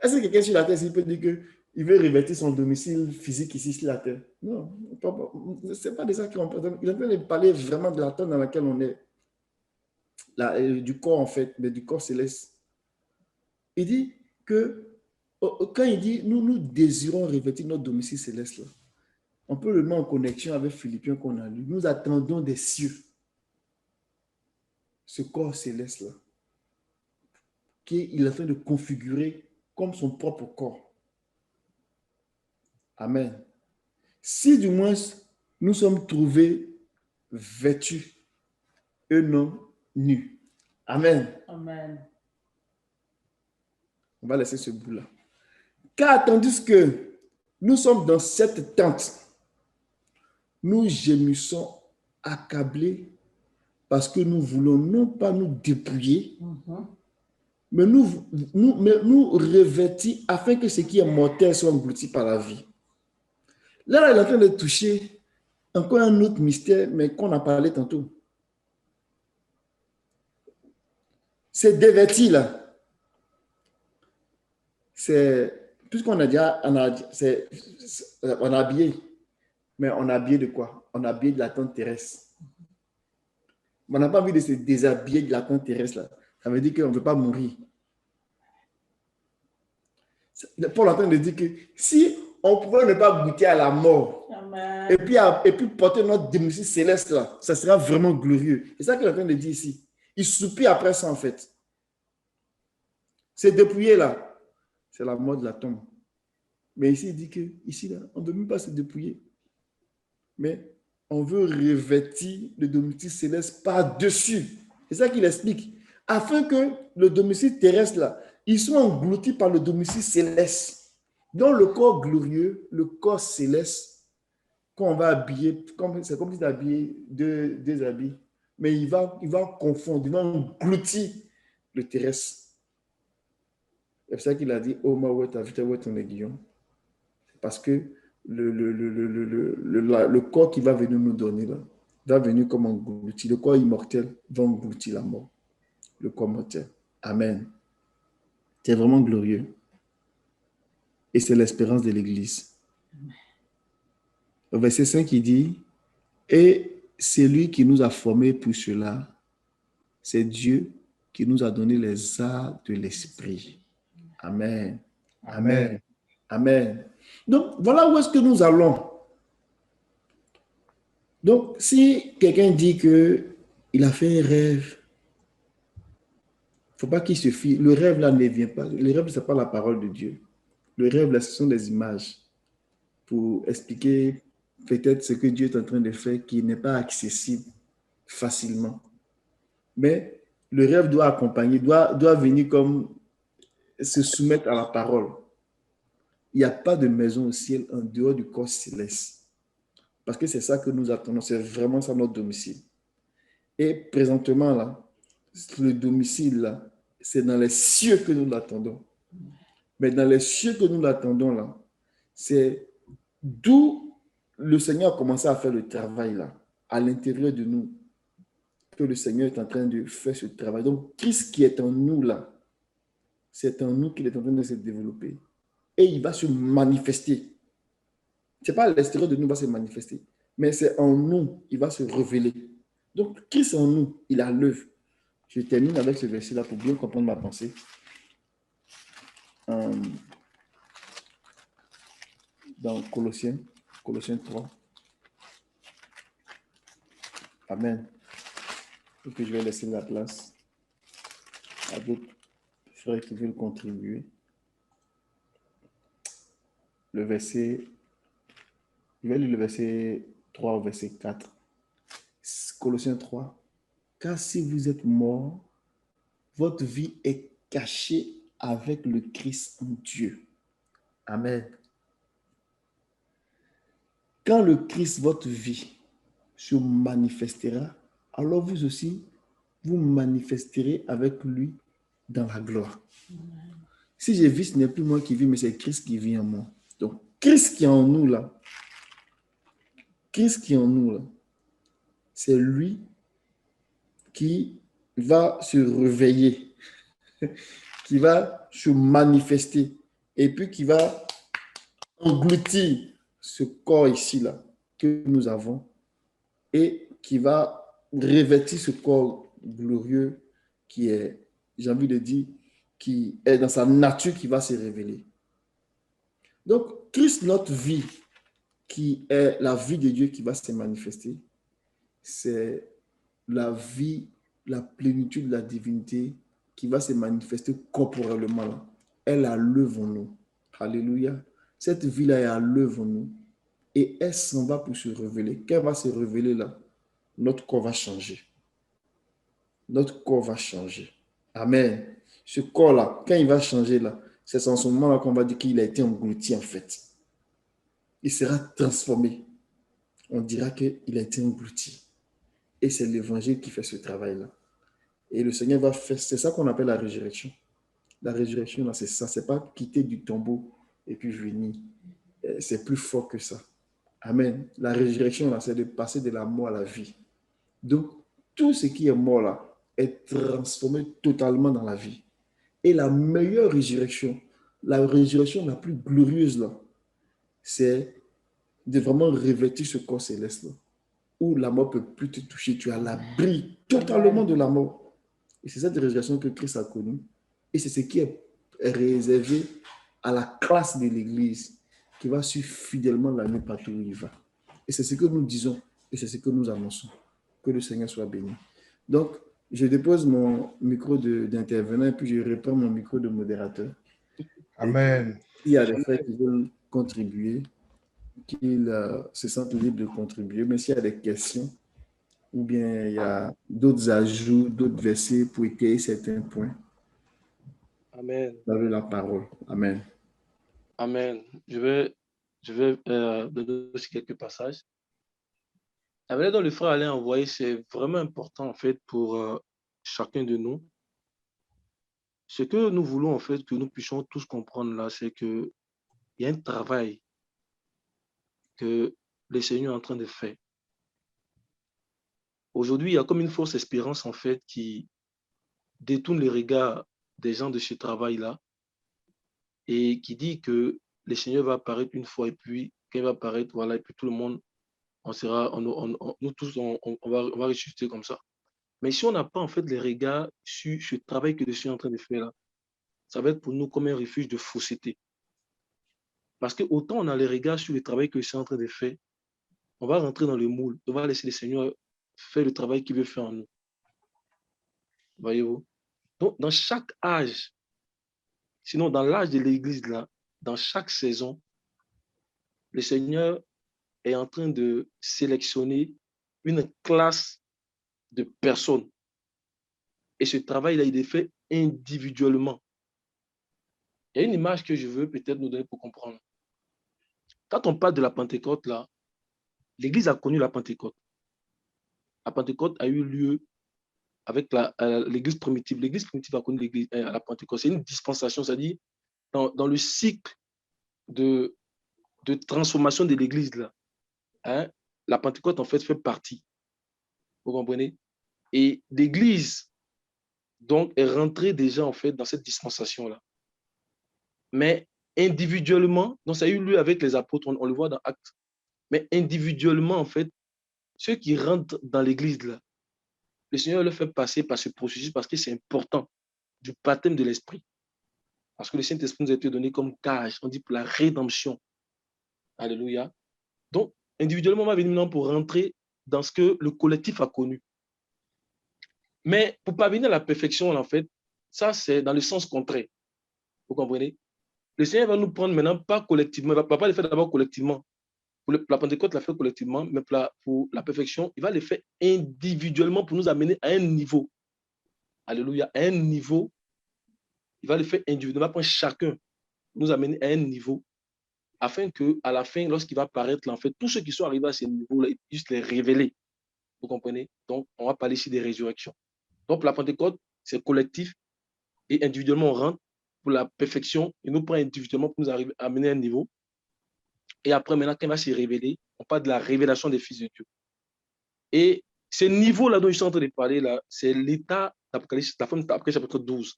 Est-ce que quelqu'un sur la terre peut dire qu'il veut revêtir son domicile physique ici sur la terre? Non, ce n'est pas de ça qu'il est en train de parler vraiment de la terre dans laquelle on est. Du corps en fait, mais du corps céleste. Il dit que, quand il dit nous désirons revêtir notre domicile céleste, là, on peut le mettre en connexion avec Philippiens qu'on a lu. Nous attendons des cieux ce corps céleste-là, qu'il est en train de configurer comme son propre corps. Amen. Si du moins nous sommes trouvés vêtus et non nus. Amen. Amen. On va laisser ce bout-là. Car tandis que nous sommes dans cette tente, nous gémissons accablés parce que nous voulons non pas nous dépouiller, mais nous revêtir afin que ce qui est mortel soit englouti par la vie. Là, il est en train de toucher encore un autre mystère, mais qu'on a parlé tantôt. C'est dévêti là. C'est, puisqu'on a déjà, on a habillé, mais on a habillé de quoi? On a habillé de la tente terrestre. On n'a pas envie de se déshabiller de la tente terrestre là. Ça veut dire qu'on ne veut pas mourir. Paul est en train de dire que si on pouvait ne pas goûter à la mort, et puis porter notre domicile céleste là, ça sera vraiment glorieux. C'est ça qu'il est en train de dire ici. Il soupire après ça en fait. C'est dépouillé là. C'est la mort de la tombe. Mais ici, il dit que ici, là, on ne veut même pas se dépouiller. Mais on veut revêtir le domicile céleste par-dessus. C'est ça qu'il explique. Afin que le domicile terrestre, là, il soit englouti par le domicile céleste. Dans le corps glorieux, le corps céleste, quand on va habiller, c'est comme si tu habillé deux habits, mais il va confondre, il va engloutir le terrestre. C'est pour ça qu'il a dit, oh, ma ouais, t'as vu ton aiguillon. Parce que le corps qui va venir nous donner, là, va venir comme engloutir. Le corps immortel va engloutir la mort. Le corps mortel. Amen. C'est vraiment glorieux. Et c'est l'espérance de l'Église. Au verset 5, il dit, et c'est lui qui nous a formés pour cela. C'est Dieu qui nous a donné les arts de l'esprit. Amen. Amen. Amen. Donc, voilà où est-ce que nous allons. Donc, si quelqu'un dit qu'il a fait un rêve, il ne faut pas qu'il se fie. Le rêve là ne vient pas. Le rêve, ce n'est pas la parole de Dieu. Le rêve là, ce sont des images pour expliquer peut-être ce que Dieu est en train de faire qui n'est pas accessible facilement. Mais le rêve doit accompagner, doit venir comme se soumettre à la parole. Il n'y a pas de maison au ciel en dehors du corps céleste. Parce que c'est ça que nous attendons, c'est vraiment ça notre domicile. Et présentement, là, le domicile, là, c'est dans les cieux que nous l'attendons. Mais dans les cieux que nous l'attendons, là, c'est d'où le Seigneur a commencé à faire le travail, là, à l'intérieur de nous, que le Seigneur est en train de faire ce travail. Donc, Christ qui est en nous, là, c'est en nous qu'il est en train de se développer. Et il va se manifester. Ce n'est pas à l'extérieur de nous qu'il va se manifester, mais c'est en nous, il va se révéler. Donc, Christ en nous, il a l'œuvre. Je termine avec ce verset-là pour bien comprendre ma pensée. Dans Colossiens 3. Amen. Et puis je vais laisser la place à d'autres frères qui veulent contribuer. Le verset, je vais lire le verset 3 au verset 4. Colossiens 3. Car si vous êtes morts, votre vie est cachée avec le Christ en Dieu. Amen. Quand le Christ, votre vie, se manifestera, alors vous aussi, vous manifesterez avec lui dans la gloire. Si je vis, ce n'est plus moi qui vis, mais c'est Christ qui vit en moi. Donc, Christ qui est en nous là, Christ qui est en nous là, c'est lui qui va se réveiller, qui va se manifester et puis qui va engloutir ce corps ici là que nous avons et qui va revêtir ce corps glorieux qui est, j'ai envie de dire, qui est dans sa nature qui va se révéler. Donc, Christ, notre vie, qui est la vie de Dieu qui va se manifester, c'est la vie, la plénitude de la divinité qui va se manifester corporellement. Elle est à l'œuvre en nous. Alléluia. Cette vie-là est à l'œuvre en nous. Et elle s'en va pour se révéler. Quand elle va se révéler là, notre corps va changer. Notre corps va changer. Amen. Ce corps-là, quand il va changer là, c'est en ce moment-là qu'on va dire qu'il a été englouti en fait. Il sera transformé. On dira qu'il a été englouti. Et c'est l'évangile qui fait ce travail-là. Et le Seigneur va faire, c'est ça qu'on appelle la résurrection. La résurrection, là, c'est ça. C'est pas quitter du tombeau et puis venir. C'est plus fort que ça. Amen. La résurrection, là, c'est de passer de la mort à la vie. Donc, tout ce qui est mort, là, est transformé totalement dans la vie. Et la meilleure résurrection, la résurrection la plus glorieuse, là, c'est de vraiment revêtir ce corps céleste-là, où la mort ne peut plus te toucher. Tu as l'abri totalement de la mort. Et c'est cette résurrection que Christ a connue. Et c'est ce qui est réservé à la classe de l'Église qui va suivre fidèlement la nuit partout où il va. Et c'est ce que nous disons et c'est ce que nous annonçons. Que le Seigneur soit béni. Donc, je dépose mon micro d'intervenant et puis je reprends mon micro de modérateur. Amen. S'il y a des frères qui veulent contribuer, qu'ils se sentent libres de contribuer, mais s'il y a des questions ou bien il y a d'autres ajouts, d'autres versets pour étayer certains points, Amen. vous avez la parole. Amen. Amen. Je vais donner aussi quelques passages. La manière dont le frère allait envoyer, c'est vraiment important en fait pour chacun de nous. Ce que nous voulons en fait que nous puissions tous comprendre là, c'est qu'il y a un travail que le Seigneur est en train de faire. Aujourd'hui, il y a comme une fausse espérance en fait qui détourne les regards des gens de ce travail-là et qui dit que le Seigneur va apparaître une fois et puis quand il va apparaître, voilà, et puis tout le monde, nous tous, on va ressusciter comme ça. Mais si on n'a pas en fait les regards sur ce travail que le Seigneur est en train de faire là, ça va être pour nous comme un refuge de fausseté. Parce que autant on a les regards sur le travail que le Seigneur est en train de faire, on va rentrer dans le moule, on va laisser le Seigneur faire le travail qu'il veut faire en nous. Voyez-vous? Donc, dans chaque âge, sinon dans l'âge de l'Église, là, dans chaque saison, le Seigneur est en train de sélectionner une classe de personnes. Et ce travail-là, il est fait individuellement. Il y a une image que je veux peut-être nous donner pour comprendre. Quand on parle de la Pentecôte, là, l'Église a connu la Pentecôte. La Pentecôte a eu lieu avec l'Église primitive. L'Église primitive a connu la Pentecôte. C'est une dispensation, c'est-à-dire dans le cycle de transformation de l'Église, là, hein, la Pentecôte, en fait partie. Vous comprenez? Et l'Église, donc, est rentrée déjà, en fait, dans cette dispensation-là. Mais individuellement, donc ça a eu lieu avec les apôtres, on le voit dans Actes. Mais individuellement, en fait, ceux qui rentrent dans l'Église, là, le Seigneur le fait passer par ce processus parce que c'est important, du baptême de l'Esprit. Parce que le Saint-Esprit nous a été donné comme gage, on dit pour la rédemption. Alléluia. Donc, individuellement, on va venir maintenant pour rentrer dans ce que le collectif a connu. Mais pour parvenir à la perfection, en fait, ça, c'est dans le sens contraire. Vous comprenez? Le Seigneur va nous prendre maintenant, pas collectivement, il ne va pas le faire d'abord collectivement. Pour la Pentecôte, il l'a fait collectivement, mais pour la perfection, il va le faire individuellement pour nous amener à un niveau. Alléluia, à un niveau. Il va le faire individuellement, il va prendre chacun, nous amener à un niveau afin qu'à la fin, lorsqu'il va paraître là, en fait, tous ceux qui sont arrivés à ce niveau-là, ils puissent les révéler. Vous comprenez? Donc, on va parler ici des résurrections. Donc, la Pentecôte, c'est collectif et individuellement, on rentre pour la perfection. Il nous prend individuellement pour nous arriver à amener un niveau. Et après, maintenant, quand il va se révéler, on parle de la révélation des fils de Dieu. Et ce niveau-là dont je suis en train de parler, là, c'est l'état d'Apocalypse, la forme d'Apocalypse chapitre 12.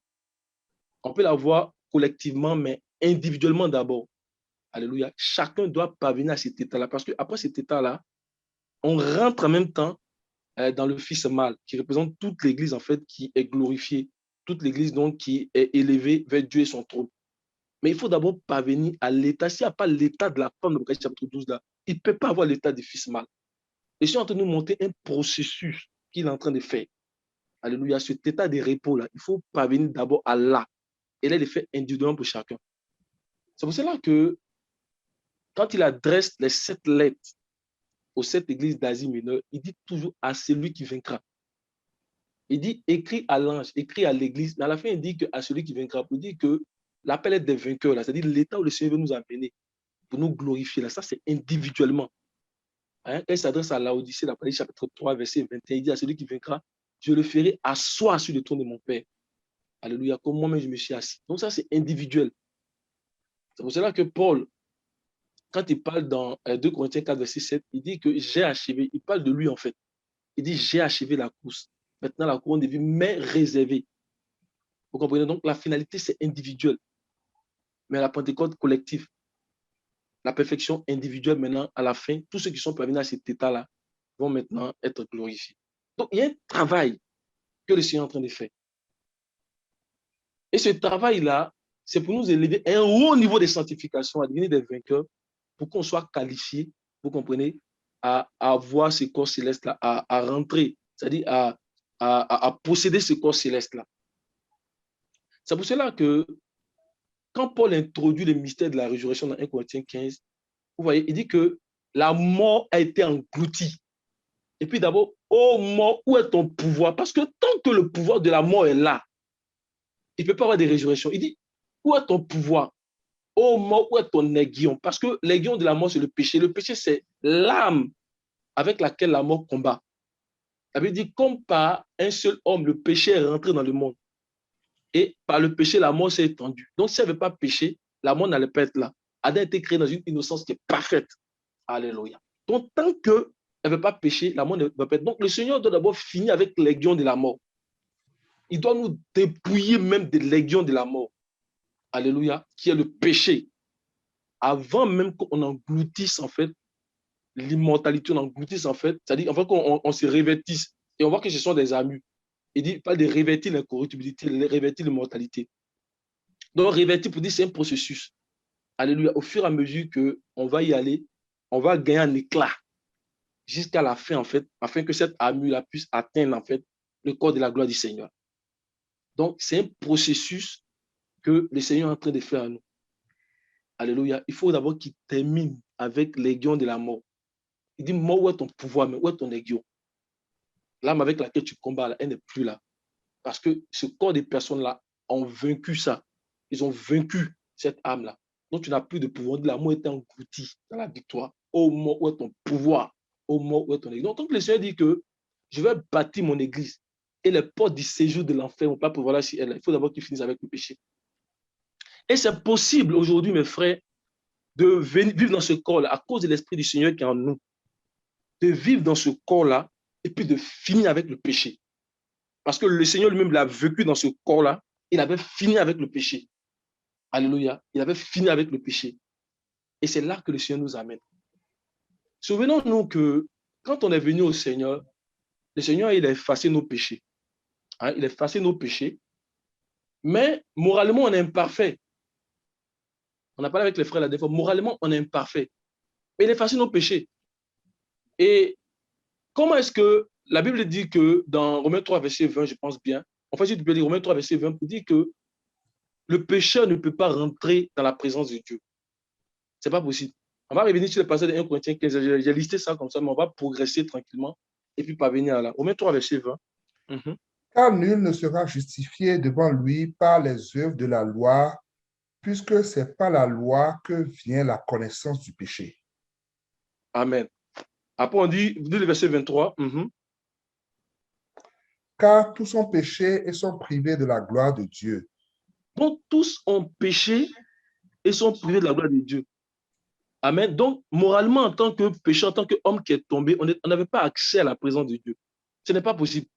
On peut la voir collectivement, mais individuellement d'abord. Alléluia. Chacun doit parvenir à cet état-là. Parce qu'après cet état-là, on rentre en même temps dans le Fils mâle, qui représente toute l'Église, en fait, qui est glorifiée. Toute l'Église, donc, qui est élevée vers Dieu et son trône. Mais il faut d'abord parvenir à l'état. S'il n'y a pas l'état de la femme de l'Apocalypse chapitre 12, là, il ne peut pas avoir l'état du Fils mâle. Et je suis en train de nous montrer un processus qu'il est en train de faire. Alléluia. Cet état de repos-là, il faut parvenir d'abord à là. Et là, il est fait individuellement pour chacun. C'est pour cela que quand il adresse les 7 lettres aux 7 églises d'Asie mineure, il dit toujours à celui qui vaincra. Il dit écrit à l'ange, écrit à l'église, mais à la fin, il dit à celui qui vaincra, pour dire que l'appel est des vainqueurs, là, c'est-à-dire l'état où le Seigneur veut nous amener pour nous glorifier. Là, ça, c'est individuellement. Hein? Quand il s'adresse à Laodicée, l'Apocalypse chapitre 3, verset 21, il dit à celui qui vaincra, je le ferai asseoir sur le trône de mon Père. Alléluia, comme moi-même je me suis assis. Donc ça, c'est individuel. C'est pour cela que Paul, quand il parle dans 2 Corinthiens 4, verset 7, il dit que j'ai achevé. Il parle de lui, en fait. Il dit, j'ai achevé la course. Maintenant, la couronne de vie m'est réservée. Vous comprenez? Donc, la finalité, c'est individuel. Mais la Pentecôte collective, la perfection individuelle, maintenant, à la fin, tous ceux qui sont parvenus à cet état-là vont maintenant être glorifiés. Donc, il y a un travail que le Seigneur est en train de faire. Et ce travail-là, c'est pour nous élever à un haut niveau de sanctification, à devenir des vainqueurs, pour qu'on soit qualifié, vous comprenez, à avoir ce corps céleste-là, à rentrer, c'est-à-dire à posséder ce corps céleste-là. C'est pour cela que quand Paul introduit le mystère de la résurrection dans 1 Corinthiens 15, vous voyez, il dit que la mort a été engloutie. Et puis d'abord, ô mort, où est ton pouvoir? Parce que tant que le pouvoir de la mort est là, il ne peut pas avoir de résurrection. Il dit, où est ton pouvoir? Ô mort, où est ton aiguillon? Parce que l'aiguillon de la mort, c'est le péché. Le péché, c'est l'âme avec laquelle la mort combat. Ça veut dire, comme par un seul homme, le péché est rentré dans le monde. Et par le péché, la mort s'est étendue. Donc, si elle ne veut pas pécher, la mort n'allait pas être là. Adam a été créé dans une innocence qui est parfaite. Alléluia. Donc, tant qu'elle ne veut pas pécher, la mort ne va pas être. Donc, le Seigneur doit d'abord finir avec l'aiguillon de la mort. Il doit nous dépouiller même de l'aiguillon de la mort. Alléluia. Qui est le péché. Avant même qu'on engloutisse, en fait, l'immortalité, on engloutisse, en fait, c'est-à-dire enfin, qu'on se revêtisse. Et on voit que ce sont des armures. Il dit pas de revêtir l'incorruptibilité, de revêtir l'immortalité. Donc, revêtir, pour dire, c'est un processus. Alléluia. Au fur et à mesure qu'on va y aller, on va gagner un éclat jusqu'à la fin, en fait, afin que cette armure-là puisse atteindre, en fait, le corps de la gloire du Seigneur. Donc, c'est un processus que le Seigneur est en train de faire à nous. Alléluia. Il faut d'abord qu'il termine avec l'aiguillon de la mort. Il dit, mort, où est ton pouvoir, mais où est ton aiguillon? L'âme avec laquelle tu combats, là, elle n'est plus là. Parce que ce corps de personnes-là ont vaincu ça. Ils ont vaincu cette âme-là. Donc, tu n'as plus de pouvoir. La mort est engloutie dans la victoire. Ô mort, où est ton pouvoir? Ô mort, où est ton église? Donc, le Seigneur dit que je vais bâtir mon église et les portes du séjour de l'enfer ne vont pas pouvoir là si elle. Il faut d'abord qu'il finisse avec le péché. Et c'est possible aujourd'hui, mes frères, de vivre dans ce corps-là à cause de l'Esprit du Seigneur qui est en nous. De vivre dans ce corps-là et puis de finir avec le péché. Parce que le Seigneur lui-même l'a vécu dans ce corps-là. Il avait fini avec le péché. Alléluia. Il avait fini avec le péché. Et c'est là que le Seigneur nous amène. Souvenons-nous que quand on est venu au Seigneur, le Seigneur, il a effacé nos péchés. Hein, il a effacé nos péchés. Mais moralement, on est imparfait. On a parlé avec les frères la dernière fois. Moralement, on est imparfait. Mais il a effacé nos péchés. Et comment est-ce que la Bible dit que dans Romains 3, verset 20, je pense bien, en fait, si tu peux lire Romains 3, verset 20, pour dire que le pécheur ne peut pas rentrer dans la présence de Dieu. Ce n'est pas possible. On va revenir sur le passage de 1 Corinthiens 15. J'ai listé ça comme ça, mais on va progresser tranquillement et puis parvenir à là. Romains 3, verset 20. Car nul ne sera justifié devant lui par les œuvres de la loi, puisque c'est par la loi que vient la connaissance du péché. Amen. Après, on dit le verset 23. Car tous ont péché et sont privés de la gloire de Dieu. Donc, tous ont péché et sont privés de la gloire de Dieu. Amen. Donc, moralement, en tant que pécheur, en tant qu'homme qui est tombé, on n'avait pas accès à la présence de Dieu. Ce n'est pas possible.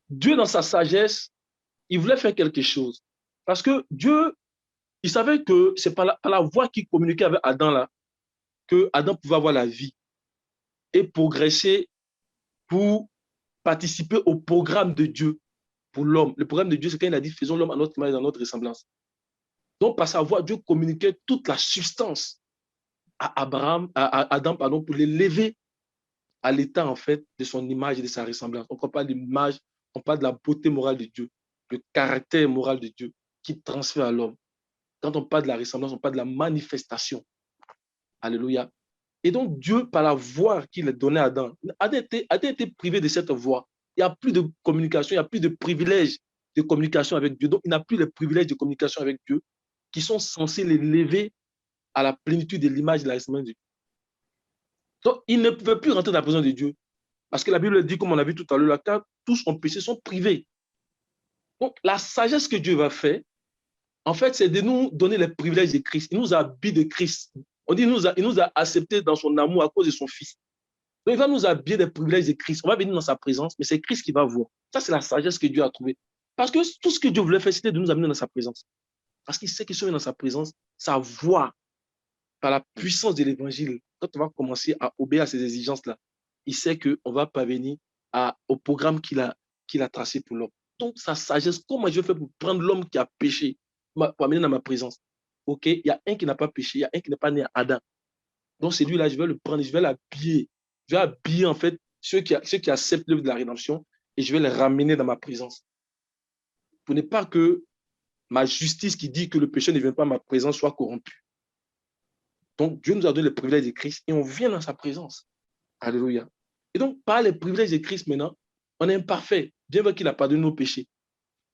Dieu, dans sa sagesse, il voulait faire quelque chose. Parce que Dieu, il savait que c'est par la voie qu'il communiquait avec Adam là, que Adam pouvait avoir la vie et progresser pour participer au programme de Dieu pour l'homme. Le programme de Dieu, c'est quand il a dit, faisons l'homme à notre image et à notre ressemblance. Donc, par sa voix, Dieu communiquait toute la substance à Adam, pour l'élever à l'état, en fait, de son image et de sa ressemblance. On ne parle pas de l'image, on parle de la beauté morale de Dieu, le caractère moral de Dieu qui transfère à l'homme. Quand on parle de la ressemblance, on parle de la manifestation. Alléluia. Et donc, Dieu, par la voix qu'il a donnée à Adam, a été privé de cette voix. Il n'y a plus de communication, il n'y a plus de privilèges de communication avec Dieu. Donc, il n'a plus les privilèges de communication avec Dieu qui sont censés l'élever à la plénitude de l'image de la ressemblance de Dieu. Donc, il ne pouvait plus rentrer dans la présence de Dieu. Parce que la Bible dit, comme on a vu tout à l'heure, car tous ont péché, sont privés. Donc, la sagesse que Dieu va faire, en fait, c'est de nous donner les privilèges de Christ. Il nous a habillés de Christ. On dit, il nous a acceptés dans son amour à cause de son Fils. Donc, il va nous habiller des privilèges de Christ. On va venir dans sa présence, mais c'est Christ qui va voir. Ça, c'est la sagesse que Dieu a trouvée. Parce que tout ce que Dieu voulait faire, c'était de nous amener dans sa présence. Parce qu'il sait que si on est dans sa présence, sa voix, par la puissance de l'évangile, quand on va commencer à obéir à ces exigences-là, il sait qu'on va parvenir au programme qu'il a tracé pour l'homme. Donc, sa sagesse, comment je vais faire pour prendre l'homme qui a péché, pour amener dans ma présence? OK, il y a un qui n'a pas péché, il y a un qui n'est pas né à Adam. Donc, celui-là, je vais le prendre, je vais l'habiller. Je vais habiller, en fait, ceux qui acceptent l'œuvre de la rédemption et je vais les ramener dans ma présence. Pour ne pas que ma justice qui dit que le péché ne vient pas à ma présence soit corrompue. Donc, Dieu nous a donné le privilège de Christ et on vient dans sa présence. Alléluia. Et donc, par les privilèges de Christ maintenant, on est imparfait, bien qu'il a pardonné nos péchés.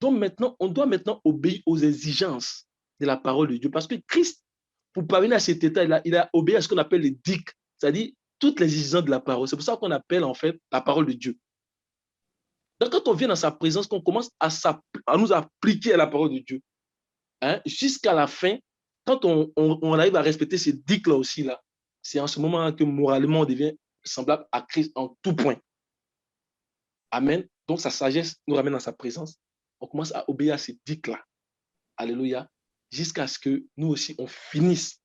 Donc, maintenant, on doit maintenant obéir aux exigences de la parole de Dieu. Parce que Christ, pour parvenir à cet état, il a obéi à ce qu'on appelle les dictes, c'est-à-dire toutes les exigences de la parole. C'est pour ça qu'on appelle en fait la parole de Dieu. Donc, quand on vient dans sa présence, qu'on commence à nous appliquer à la parole de Dieu, jusqu'à la fin, quand on arrive à respecter ces dictes-là aussi, là, c'est en ce moment que moralement on devient semblable à Christ en tout point. Amen. Donc sa sagesse nous ramène dans sa présence. On commence à obéir à ces dictes-là. Alléluia. Jusqu'à ce que nous aussi, on finisse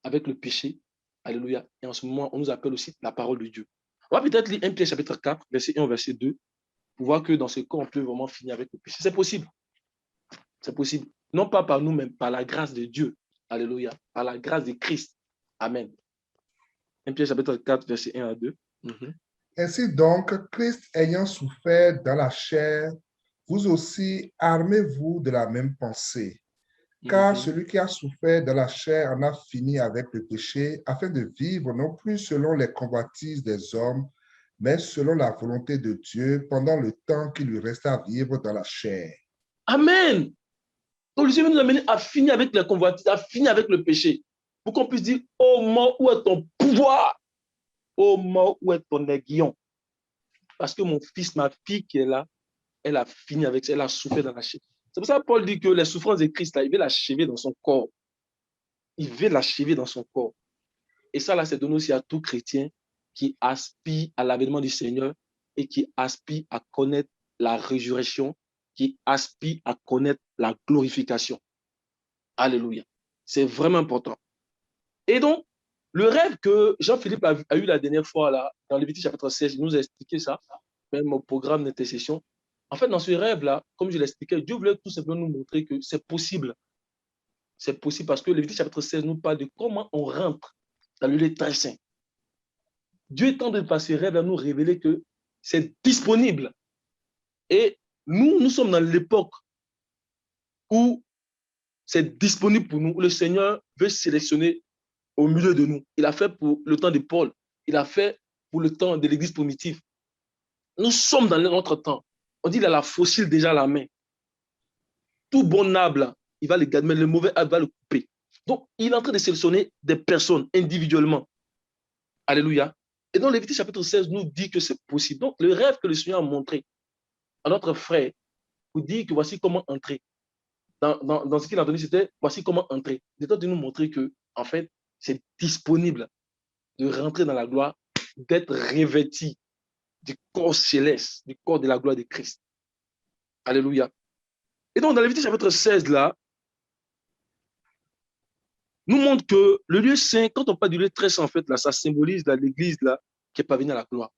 avec le péché. Alléluia. Et en ce moment, on nous appelle aussi la parole de Dieu. On va peut-être lire 1 Pierre chapitre 4, verset 1 au verset 2, pour voir que dans ce cas, on peut vraiment finir avec le péché. C'est possible. C'est possible. Non pas par nous-mêmes, par la grâce de Dieu. Alléluia. Par la grâce de Christ. Amen. 1 Pierre chapitre 4, verset 1 à 2. Ainsi donc, Christ ayant souffert dans la chair, vous aussi armez-vous de la même pensée. Car celui qui a souffert dans la chair en a fini avec le péché, afin de vivre non plus selon les convoitises des hommes, mais selon la volonté de Dieu pendant le temps qu'il lui reste à vivre dans la chair. Amen. Donc, le Seigneur nous amène à finir avec les convoitises, à finir avec le péché. Pour qu'on puisse dire, oh mort, où est ton pouvoir? Oh mort, où est ton aiguillon? Parce que mon fils, ma fille qui est là, elle a fini avec ça, elle a souffert dans la chair. C'est pour ça que Paul dit que les souffrances de Christ, là, il veut l'achever dans son corps. Il veut l'achever dans son corps. Et ça, là, c'est donné aussi à tout chrétien qui aspire à l'avènement du Seigneur et qui aspire à connaître la résurrection, qui aspire à connaître la glorification. Alléluia. C'est vraiment important. Et donc, le rêve que Jean-Philippe a eu la dernière fois, là, dans Lévitique chapitre 16, il nous a expliqué ça, même au programme d'intercession. En fait, dans ce rêve-là, comme je l'expliquais, Dieu voulait tout simplement nous montrer que c'est possible. C'est possible parce que Lévitique chapitre 16 nous parle de comment on rentre dans le lieu très saint. Dieu est en train de par ce rêve à nous révéler que c'est disponible. Et nous sommes dans l'époque où c'est disponible pour nous, où le Seigneur veut sélectionner au milieu de nous. Il a fait pour le temps de Paul. Il a fait pour le temps de l'Église primitive. Nous sommes dans notre temps. On dit qu'il a la fossile déjà à la main. Tout bon arbre il va le garder, mais le mauvais arbre va le couper. Donc, il est en train de sélectionner des personnes individuellement. Alléluia. Et donc, Lévitique chapitre 16 nous dit que c'est possible. Donc, le rêve que le Seigneur a montré à notre frère pour dire que voici comment entrer. Dans ce qu'il a donné, c'était voici comment entrer. Il est en train de nous montrer que, en fait, c'est disponible de rentrer dans la gloire, d'être revêti du corps céleste, du corps de la gloire de Christ. Alléluia. Et donc, dans Lévitique chapitre 16, là, nous montre que le lieu saint, quand on parle du lieu très saint, en fait, là, ça symbolise l'église là, qui est parvenue à la gloire.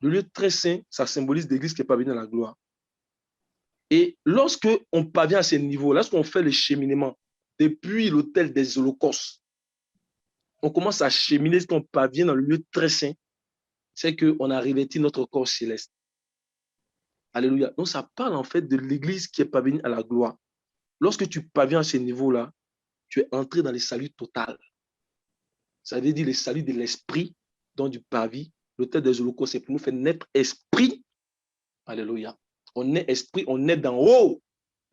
Le lieu très saint, ça symbolise l'église qui est parvenue à la gloire. Et lorsque on parvient à ce niveau, lorsqu'on fait le cheminement depuis l'autel des holocaustes, on commence à cheminer, lorsqu'on parvient dans le lieu très saint, c'est qu'on a revêti notre corps céleste. Alléluia. Donc, ça parle en fait de l'église qui est parvenue à la gloire. Lorsque tu parviens à ce niveau-là, tu es entré dans le salut total. Ça veut dire le salut de l'esprit, dont du parvis. L'autel des holocaustes, c'est pour nous faire naître esprit. Alléluia. On est esprit, on est d'en haut,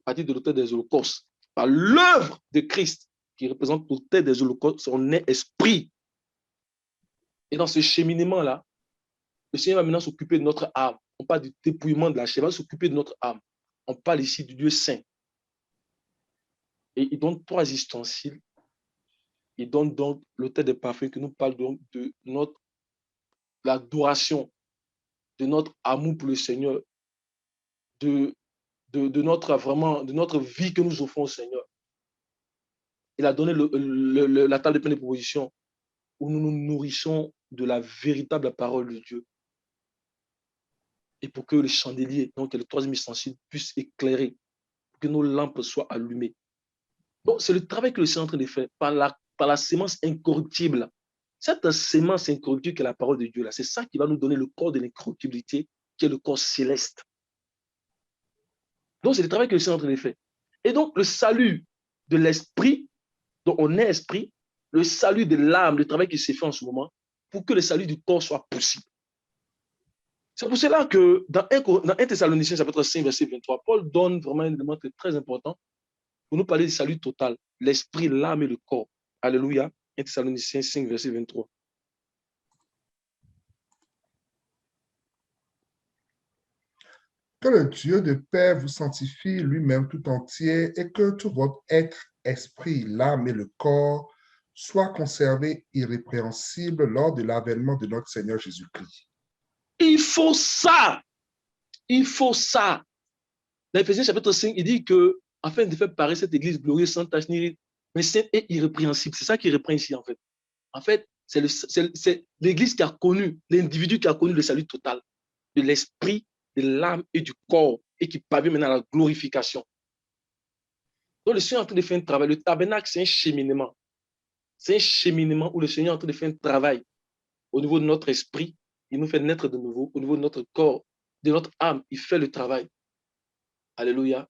à partir de l'autel des holocaustes. Par l'œuvre de Christ, qui représente l'autel des holocaustes, on est esprit. Et dans ce cheminement-là, le Seigneur va maintenant s'occuper de notre âme. On parle du dépouillement de la chair, il va s'occuper de notre âme. On parle ici du Dieu saint. Et il donne 3 ustensiles. Il donne donc l'autel des parfums qui nous parle donc de l'adoration, de notre amour pour le Seigneur, de notre vie que nous offrons au Seigneur. Il a donné la table de pleine propositions où nous nous nourrissons de la véritable parole de Dieu. Et pour que le chandelier, donc le 3e ustensile, puisse éclairer, pour que nos lampes soient allumées. Donc, c'est le travail que le Seigneur est en train de faire par la sémence incorruptible. Cette sémence incorruptible qui est la parole de Dieu, là, c'est ça qui va nous donner le corps de l'incorruptibilité, qui est le corps céleste. Donc, c'est le travail que le Seigneur est en train de faire. Et donc, le salut de l'esprit, donc on est esprit, le salut de l'âme, le travail qui s'est fait en ce moment, pour que le salut du corps soit possible. C'est pour cela que dans 1 Thessaloniciens, chapitre 5, verset 23, Paul donne vraiment un élément très important pour nous parler du salut total, l'esprit, l'âme et le corps. Alléluia. 1 Thessaloniciens 5, verset 23. Que le Dieu de paix vous sanctifie lui-même tout entier et que tout votre être, esprit, l'âme et le corps soient conservés irrépréhensibles lors de l'avènement de notre Seigneur Jésus-Christ. Il faut ça. Il faut ça. Dans Éphésiens chapitre 5, il dit que afin de faire paraître cette église glorieuse, sans tache ni mais sainte et irrépréhensible. C'est ça qui reprend ici, en fait. En fait, c'est l'église qui a connu, l'individu qui a connu le salut total de l'esprit, de l'âme et du corps et qui parvient maintenant à la glorification. Donc, le Seigneur est en train de faire un travail. Le tabernacle, c'est un cheminement. C'est un cheminement où le Seigneur est en train de faire un travail au niveau de notre esprit. Il nous fait naître de nouveau. Au niveau de notre corps, de notre âme, il fait le travail. Alléluia.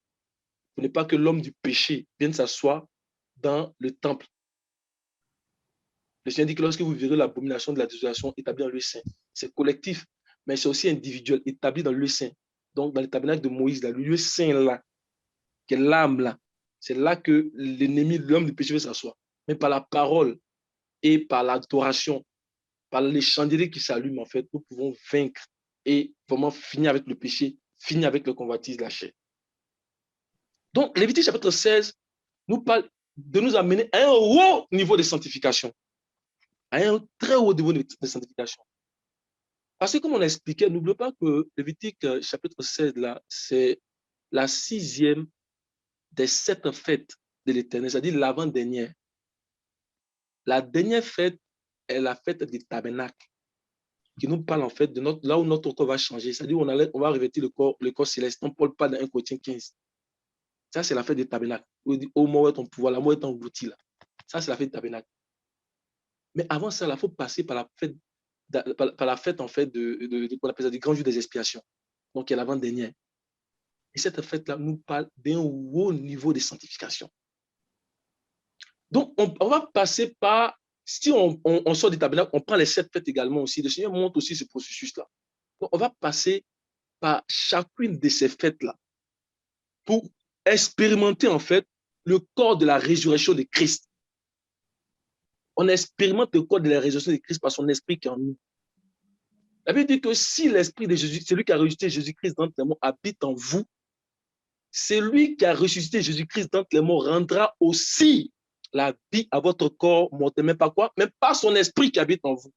Pour ne pas que l'homme du péché vienne s'asseoir dans le temple. Le Seigneur dit que lorsque vous verrez l'abomination de la désolation établie dans le lieu saint, c'est collectif, mais c'est aussi individuel, établi dans le lieu saint. Donc, dans le tabernacle de Moïse, là, le lieu saint là, qui est l'âme là, c'est là que l'ennemi, l'homme du péché, va s'asseoir. Mais par la parole et par l'adoration, par les chandeliers qui s'allument, en fait, nous pouvons vaincre et vraiment finir avec le péché, finir avec le convoitise de la chair. Donc, Lévitique chapitre 16 nous parle de nous amener à un haut niveau de sanctification. À un très haut niveau de sanctification. Parce que comme on a expliqué, n'oubliez pas que Lévitique chapitre 16, là, c'est la 6e des 7 fêtes de l'Éternel, c'est-à-dire l'avant-dernière. La dernière fête est la fête du tabernacle, qui nous parle en fait de là où notre corps va changer, c'est-à-dire on va revêtir le corps céleste. On Paul parle dans 1 Corinthiens 15. Ça, c'est la fête du tabernacle. Au moment où ton pouvoir, la mort est engloutie là. Ça, c'est la fête du tabernacle. Mais avant ça, il faut passer par la fête en fait qu'on appelle ça du grand jour des expiations. Donc, il y a l'avant-dernière. Et cette fête-là nous parle d'un haut niveau de sanctification. Donc, on va passer par, si on sort du tabernacle, on prend les 7 fêtes également aussi. Le Seigneur montre aussi ce processus-là. Donc, on va passer par chacune de ces fêtes-là pour expérimenter en fait le corps de la résurrection de Christ. On expérimente le corps de la résurrection de Christ par son esprit qui est en nous. La Bible dit que si l'esprit de Jésus, celui qui a ressuscité Jésus-Christ d'entre les morts, habite en vous, celui qui a ressuscité Jésus-Christ d'entre les morts rendra aussi la vie à votre corps mortel. Mais par quoi? Même par son esprit qui habite en vous.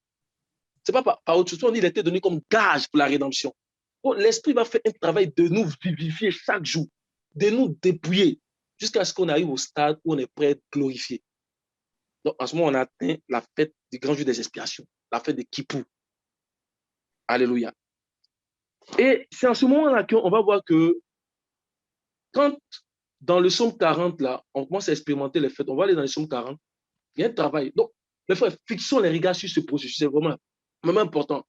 Ce n'est pas par autre chose. On dit qu'il a été donné comme gage pour la rédemption. Donc, l'esprit va faire un travail de nous vivifier chaque jour, de nous dépouiller, jusqu'à ce qu'on arrive au stade où on est prêt à être glorifié. Donc, en ce moment, on a atteint la fête du grand jour des expiations, la fête de Kippour. Alléluia. Et c'est en ce moment-là qu'on va voir que quand, dans le psaume 40, là, on commence à expérimenter les fêtes, on va aller dans le psaume 40, il y a un travail. Donc, mes frères, fixons les regards sur ce processus, c'est vraiment important.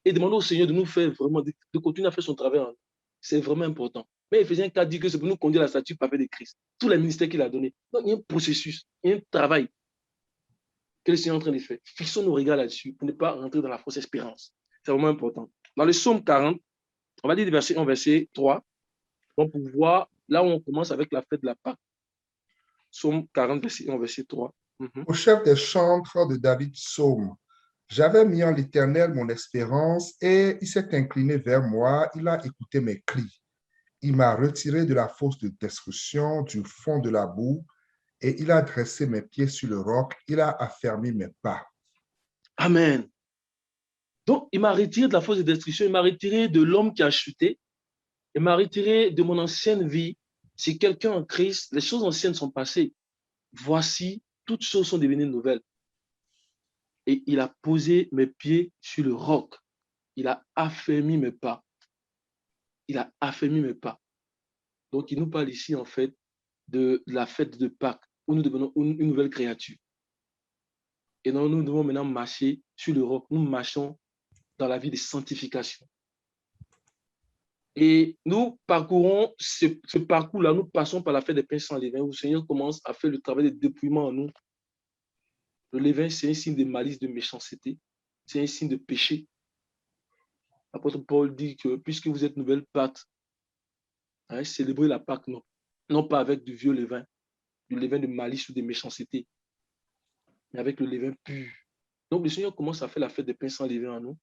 Et demandons au Seigneur de nous faire vraiment, de continuer à faire son travail. C'est vraiment important. Mais Ephésiens 4 dit que c'est pour nous conduire à la statue parfaite de Christ. Tous les ministères qu'il a donnés. Donc, il y a un processus, il y a un travail que le Seigneur est en train de faire. Fixons nos regards là-dessus pour ne pas rentrer dans la fausse espérance. C'est vraiment important. Dans le psaume 40, on va dire du verset 1, verset 3, on peut voir là où on commence avec la fête de la Pâque. Psaume 40, verset 1, verset 3. Au chef des chantres de David, psaume. J'avais mis en l'Éternel mon espérance et il s'est incliné vers moi, il a écouté mes cris. Il m'a retiré de la fosse de destruction, du fond de la boue, et il a dressé mes pieds sur le roc, il a affermi mes pas. Amen. Donc, il m'a retiré de la fosse de destruction, il m'a retiré de l'homme qui a chuté, il m'a retiré de mon ancienne vie. Si quelqu'un en Christ, les choses anciennes sont passées. Voici, toutes choses sont devenues nouvelles. Et il a posé mes pieds sur le roc. Il a affermi mes pas. Il a affermi mes pas. Donc, il nous parle ici, en fait, de la fête de Pâques, où nous devenons une nouvelle créature. Et donc, nous devons maintenant marcher sur le roc. Nous marchons dans la vie de sanctification. Et nous parcourons ce parcours-là, nous passons par la fête des pains sans levain, où le Seigneur commence à faire le travail de dépouillement en nous. Le levain, c'est un signe de malice, de méchanceté. C'est un signe de péché. L'apôtre Paul dit que puisque vous êtes nouvelle Pâque, célébrez la Pâque, non pas avec du vieux levain, du levain de malice ou de méchanceté, mais avec le levain pur. Donc le Seigneur commence à faire la fête des pains sans levain en nous.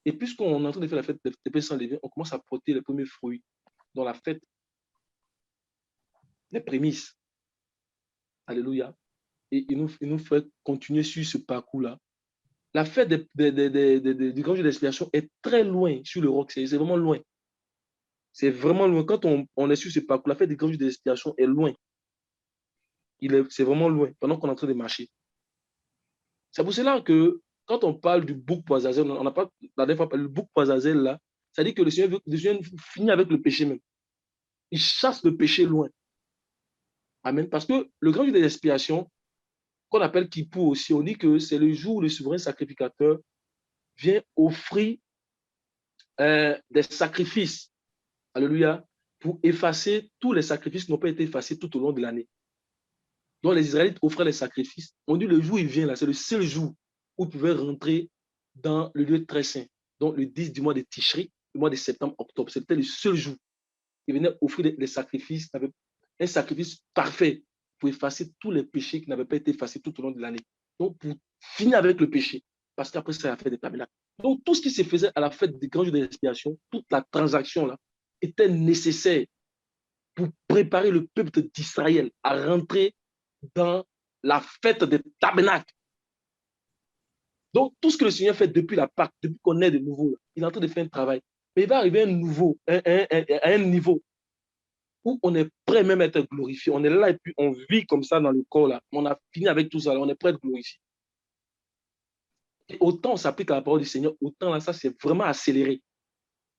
Et puisqu'on est en train de faire la fête des pains sans levain, on commence à porter les premiers fruits dans la fête, les prémices. Alléluia. Et il nous fait continuer sur ce parcours-là. La fête du grand jour d'expiation est très loin sur le roc. C'est vraiment loin. C'est vraiment loin. Quand on est sur ce parcours, la fête du grand jour d'expiation est loin. C'est vraiment loin pendant qu'on est en train de marcher. C'est pour cela que quand on parle du bouc Poisazel, on n'a pas la dernière fois parlé du bouc Poisazel là, ça dit que le Seigneur finit avec le péché même. Il chasse le péché loin. Amen. Parce que le grand jour d'expiation, qu'on appelle Kippour aussi, on dit que c'est le jour où le souverain sacrificateur vient offrir des sacrifices, alléluia, pour effacer tous les sacrifices qui n'ont pas été effacés tout au long de l'année. Donc les Israélites offraient les sacrifices. On dit le jour où il vient là, c'est le seul jour où ils pouvaient rentrer dans le lieu très saint. Donc le 10 du mois de Tishri, le mois de septembre, octobre, c'était le seul jour. Ils venaient offrir des sacrifices, un sacrifice parfait pour effacer tous les péchés qui n'avaient pas été effacés tout au long de l'année. Donc pour finir avec le péché, parce qu'après c'est la fête des tabernacles. Donc tout ce qui se faisait à la fête des grands jours de l'expiation, toute la transaction là, était nécessaire pour préparer le peuple d'Israël à rentrer dans la fête des tabernacles. Donc, tout ce que le Seigneur fait depuis la Pâque, depuis qu'on est de nouveau, là, il est en train de faire un travail. Mais il va arriver à un niveau où on est prêt même à être glorifié. On est là et puis on vit comme ça dans le corps. Là. On a fini avec tout ça. Là, on est prêt à être glorifié. Et autant on s'applique à la parole du Seigneur, autant là, ça, c'est vraiment accéléré.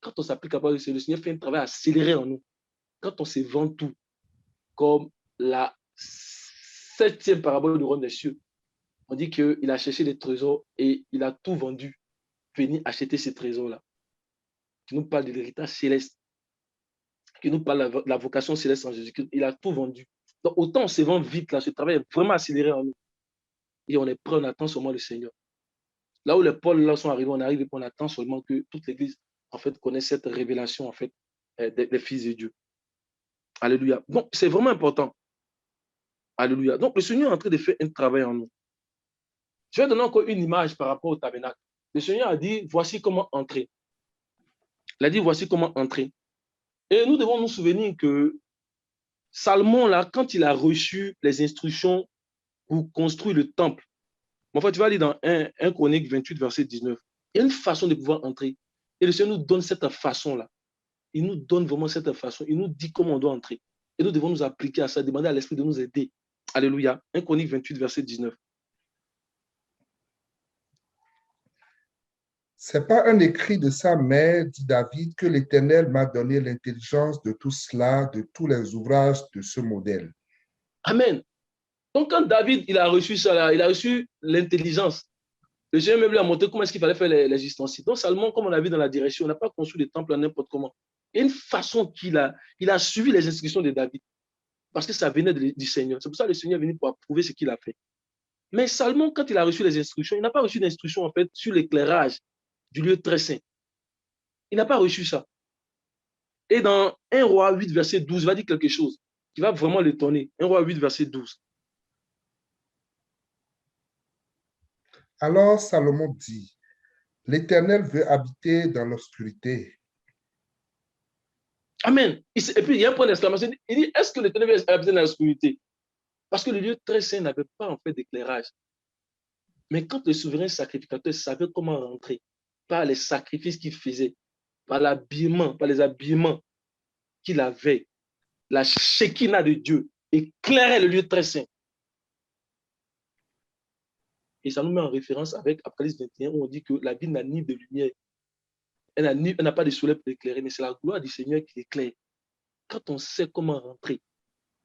Quand on s'applique à la parole du Seigneur, le Seigneur fait un travail accéléré en nous. Quand on se vend tout, comme la 7e parabole du royaume des cieux, on dit qu'il a cherché des trésors et il a tout vendu, venir acheter ces trésors-là, qui nous parle de l'héritage céleste, qui nous parle de la vocation céleste en Jésus-Christ. Il a tout vendu. Donc, autant on se vend vite, là, ce travail est vraiment accéléré en nous. Et on est prêt, on attend seulement le Seigneur. Là où les pôles là sont arrivés, on arrive et on attend seulement que toute l'Église, en fait, connaisse cette révélation, en fait, des fils de Dieu. Alléluia. Donc, c'est vraiment important. Alléluia. Donc, le Seigneur est en train de faire un travail en nous. Je vais donner encore une image par rapport au tabernacle. Le Seigneur a dit, voici comment entrer. Il a dit, voici comment entrer. Et nous devons nous souvenir que Salomon, là, quand il a reçu les instructions pour construire le temple, en fait, tu vas lire dans 1 Chronique 28, verset 19, il y a une façon de pouvoir entrer. Et le Seigneur nous donne cette façon-là. Il nous donne vraiment cette façon. Il nous dit comment on doit entrer. Et nous devons nous appliquer à ça, demander à l'Esprit de nous aider. Alléluia. 1 Chronique 28, verset 19. C'est pas un écrit de sa mère, dit David, que l'Éternel m'a donné l'intelligence de tout cela, de tous les ouvrages de ce modèle. Amen. Donc, quand David il a reçu ça, là, il a reçu l'intelligence. Le Seigneur même lui a montré comment est-ce qu'il fallait faire les ustensiles. Donc, Salomon, comme on l'a vu dans la direction, on n'a pas construit des temples n'importe comment. Il y a une façon qu'il a suivi les instructions de David. Parce que ça venait du Seigneur. C'est pour ça que le Seigneur est venu pour approuver ce qu'il a fait. Mais Salomon, quand il a reçu les instructions, il n'a pas reçu d'instructions en fait sur l'éclairage du lieu très saint. Il n'a pas reçu ça. Et dans 1 roi 8, verset 12, il va dire quelque chose qui va vraiment l'étonner. 1 roi 8, verset 12. Alors Salomon dit, l'Éternel veut habiter dans l'obscurité. Amen. Et puis il y a un point d'exclamation. Il dit, est-ce que l'Éternel veut habiter dans l'obscurité? Parce que le lieu très saint n'avait pas en fait d'éclairage. Mais quand le souverain sacrificateur savait comment rentrer, par les sacrifices qu'il faisait, par l'habillement, par les habillements qu'il avait, la Shekinah de Dieu éclairait le lieu très saint. Et ça nous met en référence avec Apocalypse 21 où on dit que la ville n'a ni de lumière, elle n'a pas de soleil pour éclairer, mais c'est la gloire du Seigneur qui éclaire. Quand on sait comment rentrer,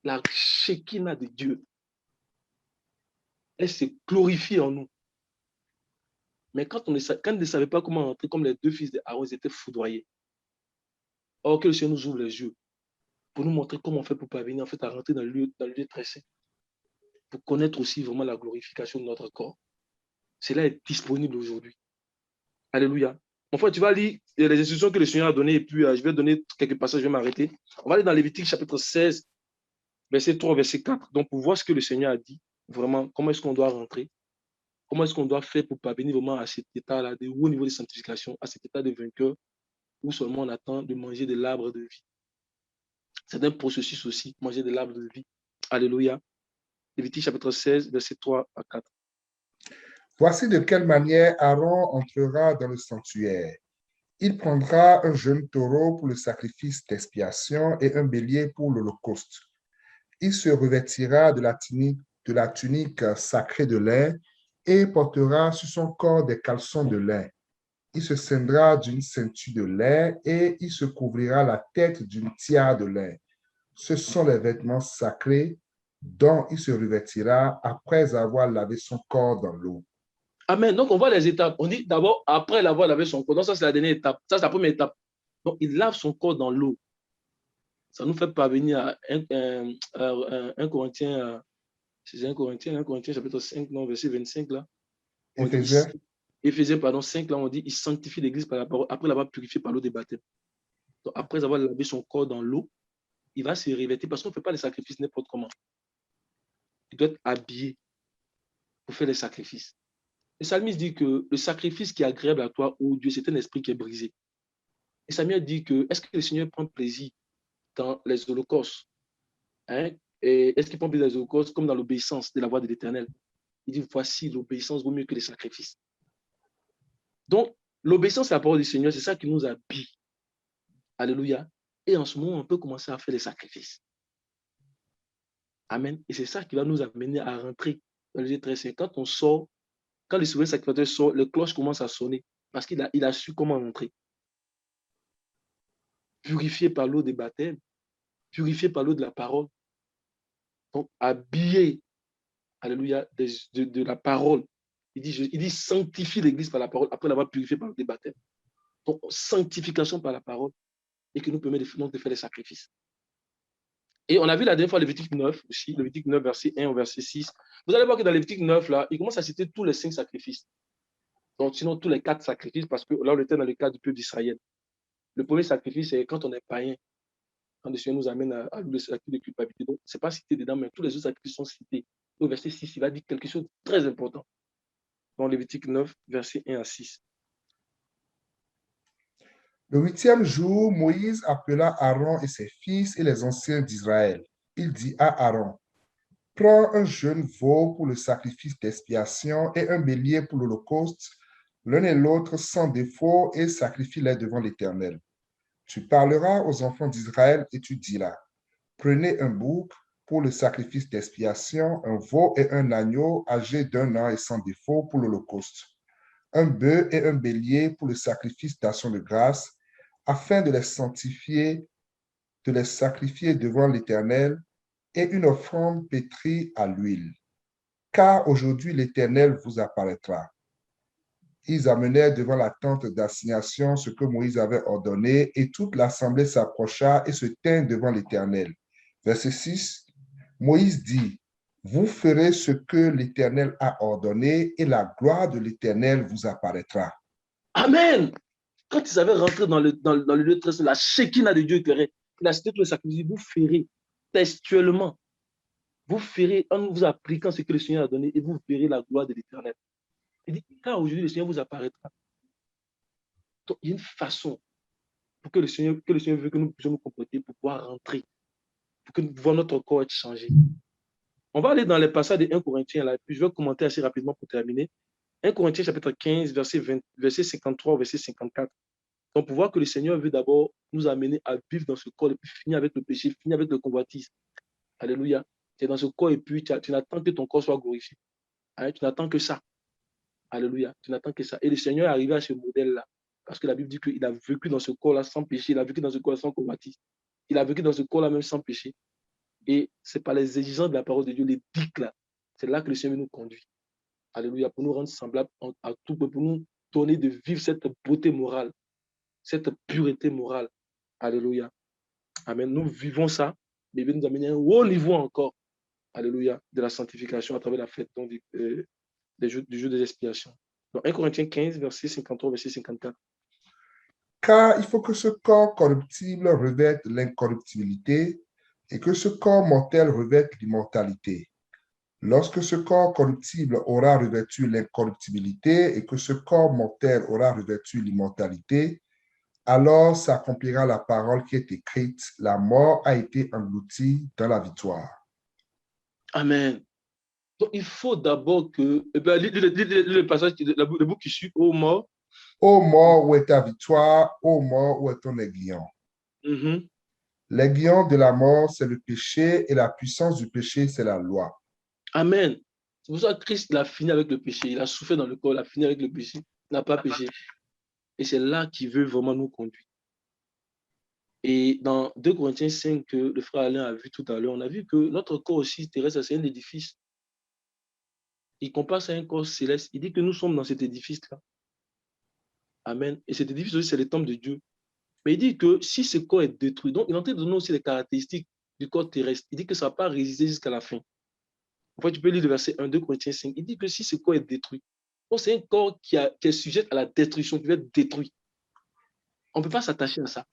la Shekinah de Dieu, elle se glorifie en nous. Mais quand on ne savait pas comment rentrer, comme les deux fils d'Aaron, ils étaient foudroyés. Or que le Seigneur nous ouvre les yeux pour nous montrer comment on fait pour parvenir en fait à rentrer dans le lieu très saint, pour connaître aussi vraiment la glorification de notre corps. Cela est disponible aujourd'hui. Alléluia. Enfin, tu vas lire les instructions que le Seigneur a données et puis je vais donner quelques passages, je vais m'arrêter. On va aller dans Lévitique chapitre 16, verset 3, verset 4. Donc, pour voir ce que le Seigneur a dit, vraiment, comment est-ce qu'on doit rentrer, comment est-ce qu'on doit faire pour parvenir vraiment à cet état-là, de haut niveau de sanctification, à cet état de vainqueur, où seulement on attend de manger de l'arbre de vie. C'est un processus aussi, manger de l'arbre de vie. Alléluia. Lévitique chapitre 16, verset 3 à 4. Voici de quelle manière Aaron entrera dans le sanctuaire. Il prendra un jeune taureau pour le sacrifice d'expiation et un bélier pour l'holocauste. Il se revêtira de la tunique sacrée de lin et portera sur son corps des caleçons de lin. Il se ceindra d'une ceinture de lin et il se couvrira la tête d'une tiare de lin. Ce sont les vêtements sacrés dont il se revêtira après avoir lavé son corps dans l'eau. Amen. Donc, on voit les étapes. On dit d'abord, après l'avoir lavé son corps. Donc, ça, c'est la dernière étape. Ça, c'est la première étape. Donc, il lave son corps dans l'eau. Ça nous fait parvenir à 1 Corinthiens, c'est 1 Corinthiens chapitre 5, non, verset 25, là. Éphésiens, 5, là, on dit, il sanctifie l'Église par la parole, après l'avoir purifié par l'eau des baptêmes. Donc, après avoir lavé son corps dans l'eau, il va se revêtir parce qu'on ne fait pas les sacrifices n'importe comment. Il doit être habillé pour faire les sacrifices. Le psalmiste dit que le sacrifice qui est agréable à toi, ô Dieu, c'est un esprit qui est brisé. Et Samuel dit que est-ce que le Seigneur prend plaisir dans les holocaustes? Hein? Et est-ce qu'il prend plaisir dans les holocaustes comme dans l'obéissance de la voix de l'Éternel? Il dit voici, l'obéissance vaut mieux que les sacrifices. Donc, l'obéissance à la parole du Seigneur, c'est ça qui nous habille. Alléluia. Et en ce moment, on peut commencer à faire les sacrifices. Amen. Et c'est ça qui va nous amener à rentrer dans le lieu très saint. Quand on sort, quand le souverain sacrificateur sort, le cloche commence à sonner parce qu'il a su comment rentrer. Purifié par l'eau des baptêmes, purifié par l'eau de la parole. Donc, habillé, alléluia, de la parole. Il dit sanctifie l'Église par la parole après l'avoir purifié par l'eau des baptêmes. Donc, sanctification par la parole et qui nous permet de faire les sacrifices. Et on a vu la dernière fois Lévitique 9 aussi, Lévitique 9, verset 1 au verset 6. Vous allez voir que dans Lévitique 9, là, il commence à citer tous les 5 sacrifices. Donc, sinon, tous les 4 sacrifices, parce que là, on était dans le cas du peuple d'Israël. Le premier sacrifice, c'est quand on est païen. quand le Seigneur nous amène à le sacrifice de culpabilité. Donc, ce n'est pas cité dedans, mais tous les autres sacrifices sont cités. Au verset 6, il va dire quelque chose de très important. Dans Lévitique 9, verset 1 à 6. Le 8e jour, Moïse appela Aaron et ses fils et les anciens d'Israël. Il dit à Aaron, prends un jeune veau pour le sacrifice d'expiation et un bélier pour l'holocauste, l'un et l'autre sans défaut, et sacrifie-les devant l'Éternel. Tu parleras aux enfants d'Israël et tu diras, prenez un bouc pour le sacrifice d'expiation, un veau et un agneau âgés d'1 an et sans défaut pour l'holocauste, un bœuf et un bélier pour le sacrifice d'action de grâce, afin de les sanctifier, de les sacrifier devant l'Éternel, et une offrande pétrie à l'huile. Car aujourd'hui l'Éternel vous apparaîtra. Ils amenèrent devant la tente d'assignation ce que Moïse avait ordonné, et toute l'assemblée s'approcha et se tint devant l'Éternel. Verset 6, Moïse dit, vous ferez ce que l'Éternel a ordonné, et la gloire de l'Éternel vous apparaîtra. Amen. Quand ils avaient rentré dans le lieu très saint, la Shekinah de Dieu éclairait, il a cité tout le sacrifice, vous ferez textuellement, vous ferez en vous appliquant ce que le Seigneur a donné, et vous verrez la gloire de l'Éternel. Il dit, car aujourd'hui le Seigneur vous apparaîtra. Donc, il y a une façon pour que le Seigneur veut que nous puissions nous comporter pour pouvoir rentrer, pour que nous voir notre corps être changé. On va aller dans les passages de 1 Corinthiens, là, puis je vais commenter assez rapidement pour terminer. 1 Corinthiens chapitre 15, verset 53 au verset 54. Donc, pour voir que le Seigneur veut d'abord nous amener à vivre dans ce corps et puis finir avec le péché, finir avec le convoitise. Alléluia. Tu es dans ce corps et puis tu n'attends que ton corps soit glorifié. Hein, tu n'attends que ça. Alléluia. Tu n'attends que ça. Et le Seigneur est arrivé à ce modèle-là. Parce que la Bible dit qu'il a vécu dans ce corps-là sans péché. Il a vécu dans ce corps-là sans convoitise. Il a vécu dans ce corps-là même sans péché. Et c'est par les exigences de la parole de Dieu, les dictes là. C'est là que le Seigneur nous conduit. Alléluia. Pour nous rendre semblables à tout peuple, pour nous donner de vivre cette beauté morale, cette pureté morale. Alléluia. Amen. Nous vivons ça, mais il veut nous amener à un haut niveau encore. Alléluia. De la sanctification à travers la fête donc, du jeu des expiations. Donc 1 Corinthiens 15, verset 53, verset 54. Car il faut que ce corps corruptible revête l'incorruptibilité et que ce corps mortel revête l'immortalité. Lorsque ce corps corruptible aura revêtu l'incorruptibilité et que ce corps mortel aura revêtu l'immortalité, alors s'accomplira la parole qui est écrite, la mort a été engloutie dans la victoire. Amen. Donc il faut d'abord que, le passage, le bout qui suit, ô mort. Ô mort, où est ta victoire? Ô mort, où est ton aiguillon? L'aiguillon de la mort, c'est le péché, et la puissance du péché, c'est la loi. Amen. C'est pour ça que Christ a fini avec le péché. Il a souffert dans le corps, il a fini avec le péché. Il n'a pas péché. Et c'est là qu'il veut vraiment nous conduire. Et dans 2 Corinthiens 5, que le frère Alain a vu tout à l'heure, on a vu que notre corps aussi terrestre, c'est un édifice. Il compare ça à un corps céleste. Il dit que nous sommes dans cet édifice-là. Amen. Et cet édifice aussi, c'est le temple de Dieu. Mais il dit que si ce corps est détruit, donc il est en train de donner aussi les caractéristiques du corps terrestre. Il dit que ça ne va pas résister jusqu'à la fin. En fait, tu peux lire le verset 1, 2 Corinthiens 5. Il dit que si ce corps est détruit, donc c'est un corps qui est sujet à la destruction, qui va être détruit. On ne peut pas s'attacher à ça.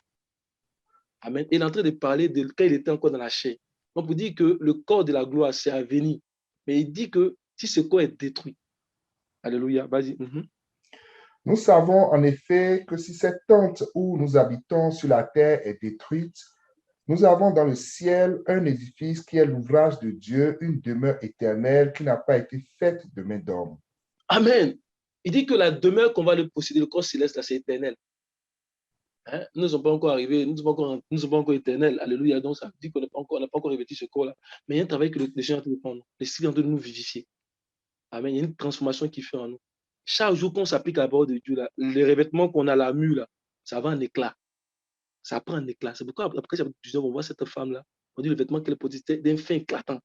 Amen. Il est en train de parler de quand il était encore dans la chair. On peut dire que le corps de la gloire, c'est à venir. Mais il dit que si ce corps est détruit, alléluia, vas-y. Nous savons en effet que si cette tente où nous habitons sur la terre est détruite, nous avons dans le ciel un édifice qui est l'ouvrage de Dieu, une demeure éternelle qui n'a pas été faite de main d'homme. Amen. Il dit que la demeure qu'on va le posséder, le corps céleste, là, c'est éternel. Hein? Nous ne sommes pas encore arrivés, nous ne sommes pas encore éternels. Alléluia. Donc, ça dit qu'on n'a pas encore revêtu ce corps-là. Mais il y a un travail que le Seigneur est en train de faire en nous. L'Esprit est en train de nous vivifier. Amen. Il y a une transformation qui fait en nous. Chaque jour qu'on s'applique à la parole de Dieu, là, les revêtements qu'on a, la mue, là, ça va en éclat. Ça prend un éclat. C'est pourquoi, après chapitre 19, on voit cette femme-là. On dit le vêtement qu'elle portait, c'était d'un fin éclatant.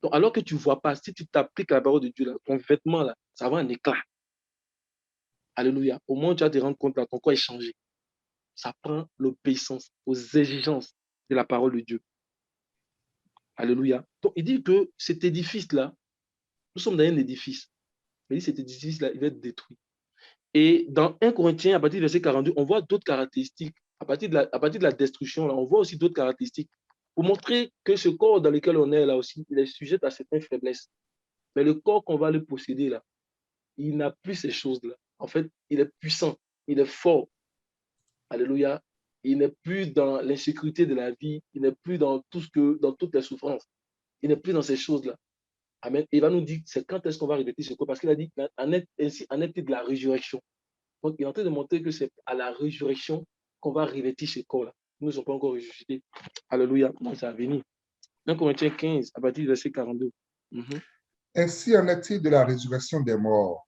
Donc, alors que tu ne vois pas, si tu t'appliques à la parole de Dieu, là, ton vêtement, là, ça va en éclat. Alléluia. Au moment où tu vas te rendre compte, là, ton corps est changé. Ça prend l'obéissance aux exigences de la parole de Dieu. Alléluia. Donc, il dit que cet édifice-là, nous sommes dans un édifice. Mais il dit cet édifice-là, il va être détruit. Et dans 1 Corinthiens, à partir du verset 42, on voit d'autres caractéristiques à partir de la destruction, là, on voit aussi d'autres caractéristiques pour montrer que ce corps dans lequel on est là aussi, il est sujet à certaines faiblesses. Mais le corps qu'on va le posséder là, il n'a plus ces choses-là. En fait, il est puissant, il est fort. Alléluia. Il n'est plus dans l'insécurité de la vie, il n'est plus dans dans toutes les souffrances. Il n'est plus dans ces choses-là. Amen. Et il va nous dire, c'est quand est-ce qu'on va revêtir ce corps? Parce qu'il a dit, ainsi en est de la résurrection. Donc, il est en train de montrer que c'est à la résurrection qu'on va revêtir ce corps-là. Nous ne sommes pas encore ressuscités. Alléluia. Donc, ça va venir. 1 Corinthiens 15, à partir du verset 42. Ainsi en est-il de la résurrection des morts.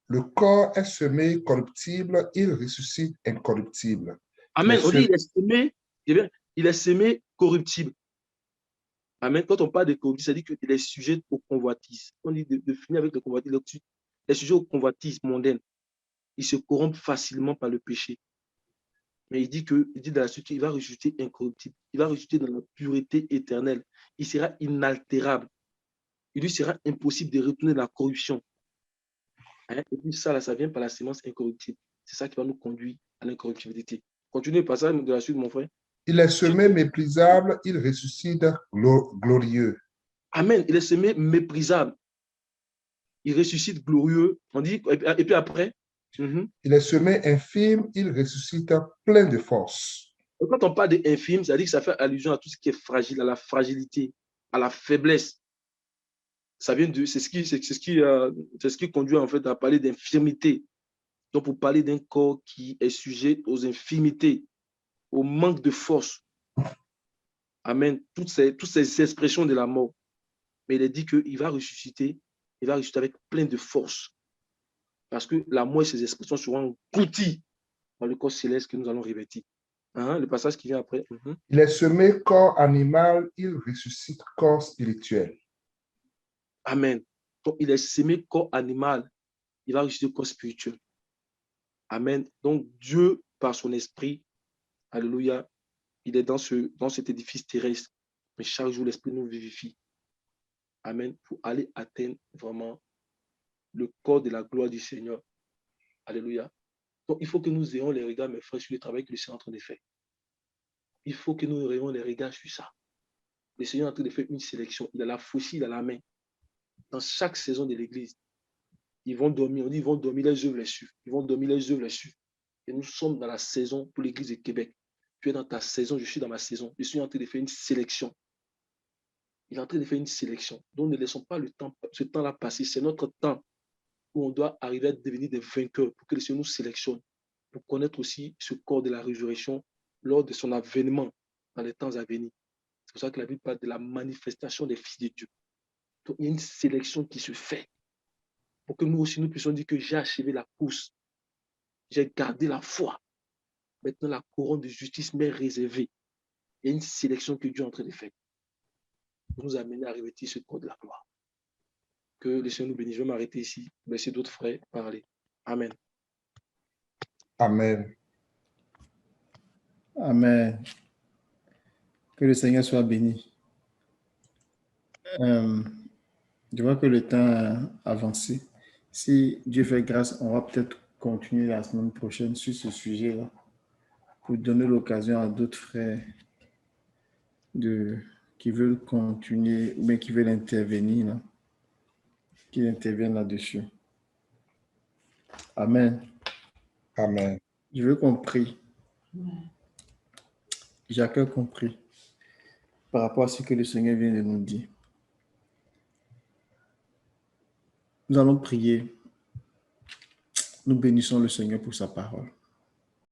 Le corps est semé corruptible, il ressuscite incorruptible. Amen. On dit, il est semé corruptible. Amen. Quand on parle de corruptible, ça dit qu'il est sujet aux convoitises. On dit de finir avec le convoitise. Il est sujet aux convoitises mondaines. Il se corrompt facilement par le péché. Mais il dit dans la suite qu'il va ressusciter incorruptible. Il va ressusciter dans la pureté éternelle. Il sera inaltérable. Il lui sera impossible de retourner dans la corruption. Hein? Et puis ça, là, ça vient par la sémence incorruptible. C'est ça qui va nous conduire à l'incorruptibilité. Continue le passage de la suite, mon frère. Il est semé méprisable, il ressuscite glorieux. Amen. Il est semé méprisable. Il ressuscite glorieux. On dit, et puis après, il est semé infime, il ressuscite plein de force. Et quand on parle d'infime, ça dit que ça fait allusion à tout ce qui est fragile, à la fragilité, à la faiblesse. Ça vient de, c'est ce qui conduit en fait à parler d'infirmité. Donc, pour parler d'un corps qui est sujet aux infirmités, au manque de force. Amen. Toutes ces expressions de la mort. Mais il est dit qu'il va ressusciter avec plein de force. Parce que la mort et ses expressions seront englouties dans le corps céleste que nous allons revêtir. Le passage qui vient après. Il est semé corps animal, il ressuscite corps spirituel. Amen. Donc, il est semé corps animal, il va ressusciter corps spirituel. Amen. Donc, Dieu, par son esprit, alléluia, il est dans cet édifice terrestre. Mais chaque jour, l'esprit nous vivifie. Amen. Pour aller atteindre vraiment le corps de la gloire du Seigneur. Alléluia. Donc, il faut que nous ayons les regards, mes frères, sur le travail que le Seigneur est en train de faire. Il faut que nous ayons les regards sur ça. Le Seigneur est en train de faire une sélection. Il a la faucille dans la main. Dans chaque saison de l'Église, ils vont dormir. On dit ils vont dormir, les œuvres les suivent. Ils vont dormir, les œuvres les suivent. Et nous sommes dans la saison pour l'Église de Québec. Tu es dans ta saison, je suis dans ma saison. Je suis en train de faire une sélection. Il est en train de faire une sélection. Donc ne laissons pas ce temps-là passer. C'est notre temps où on doit arriver à devenir des vainqueurs pour que le Seigneur nous sélectionne, pour connaître aussi ce corps de la résurrection lors de son avènement dans les temps à venir. C'est pour ça que la Bible parle de la manifestation des fils de Dieu. Donc, il y a une sélection qui se fait pour que nous aussi, nous puissions dire que j'ai achevé la course. J'ai gardé la foi. Maintenant, la couronne de justice m'est réservée. Il y a une sélection que Dieu est en train de faire pour nous amener à revêtir ce corps de la gloire. Que le Seigneur nous bénisse. Je vais m'arrêter ici. Laisser d'autres frères parler. Amen. Amen. Amen. Que le Seigneur soit béni. Je vois que le temps a avancé. Si Dieu fait grâce, on va peut-être continuer la semaine prochaine sur ce sujet-là pour donner l'occasion à d'autres frères qui veulent continuer ou bien qui veulent intervenir, là, qui interviennent là-dessus. Amen. Amen. Je veux qu'on prie. Chacun compris par rapport à ce que le Seigneur vient de nous dire. Nous allons prier. Nous bénissons le Seigneur pour sa parole.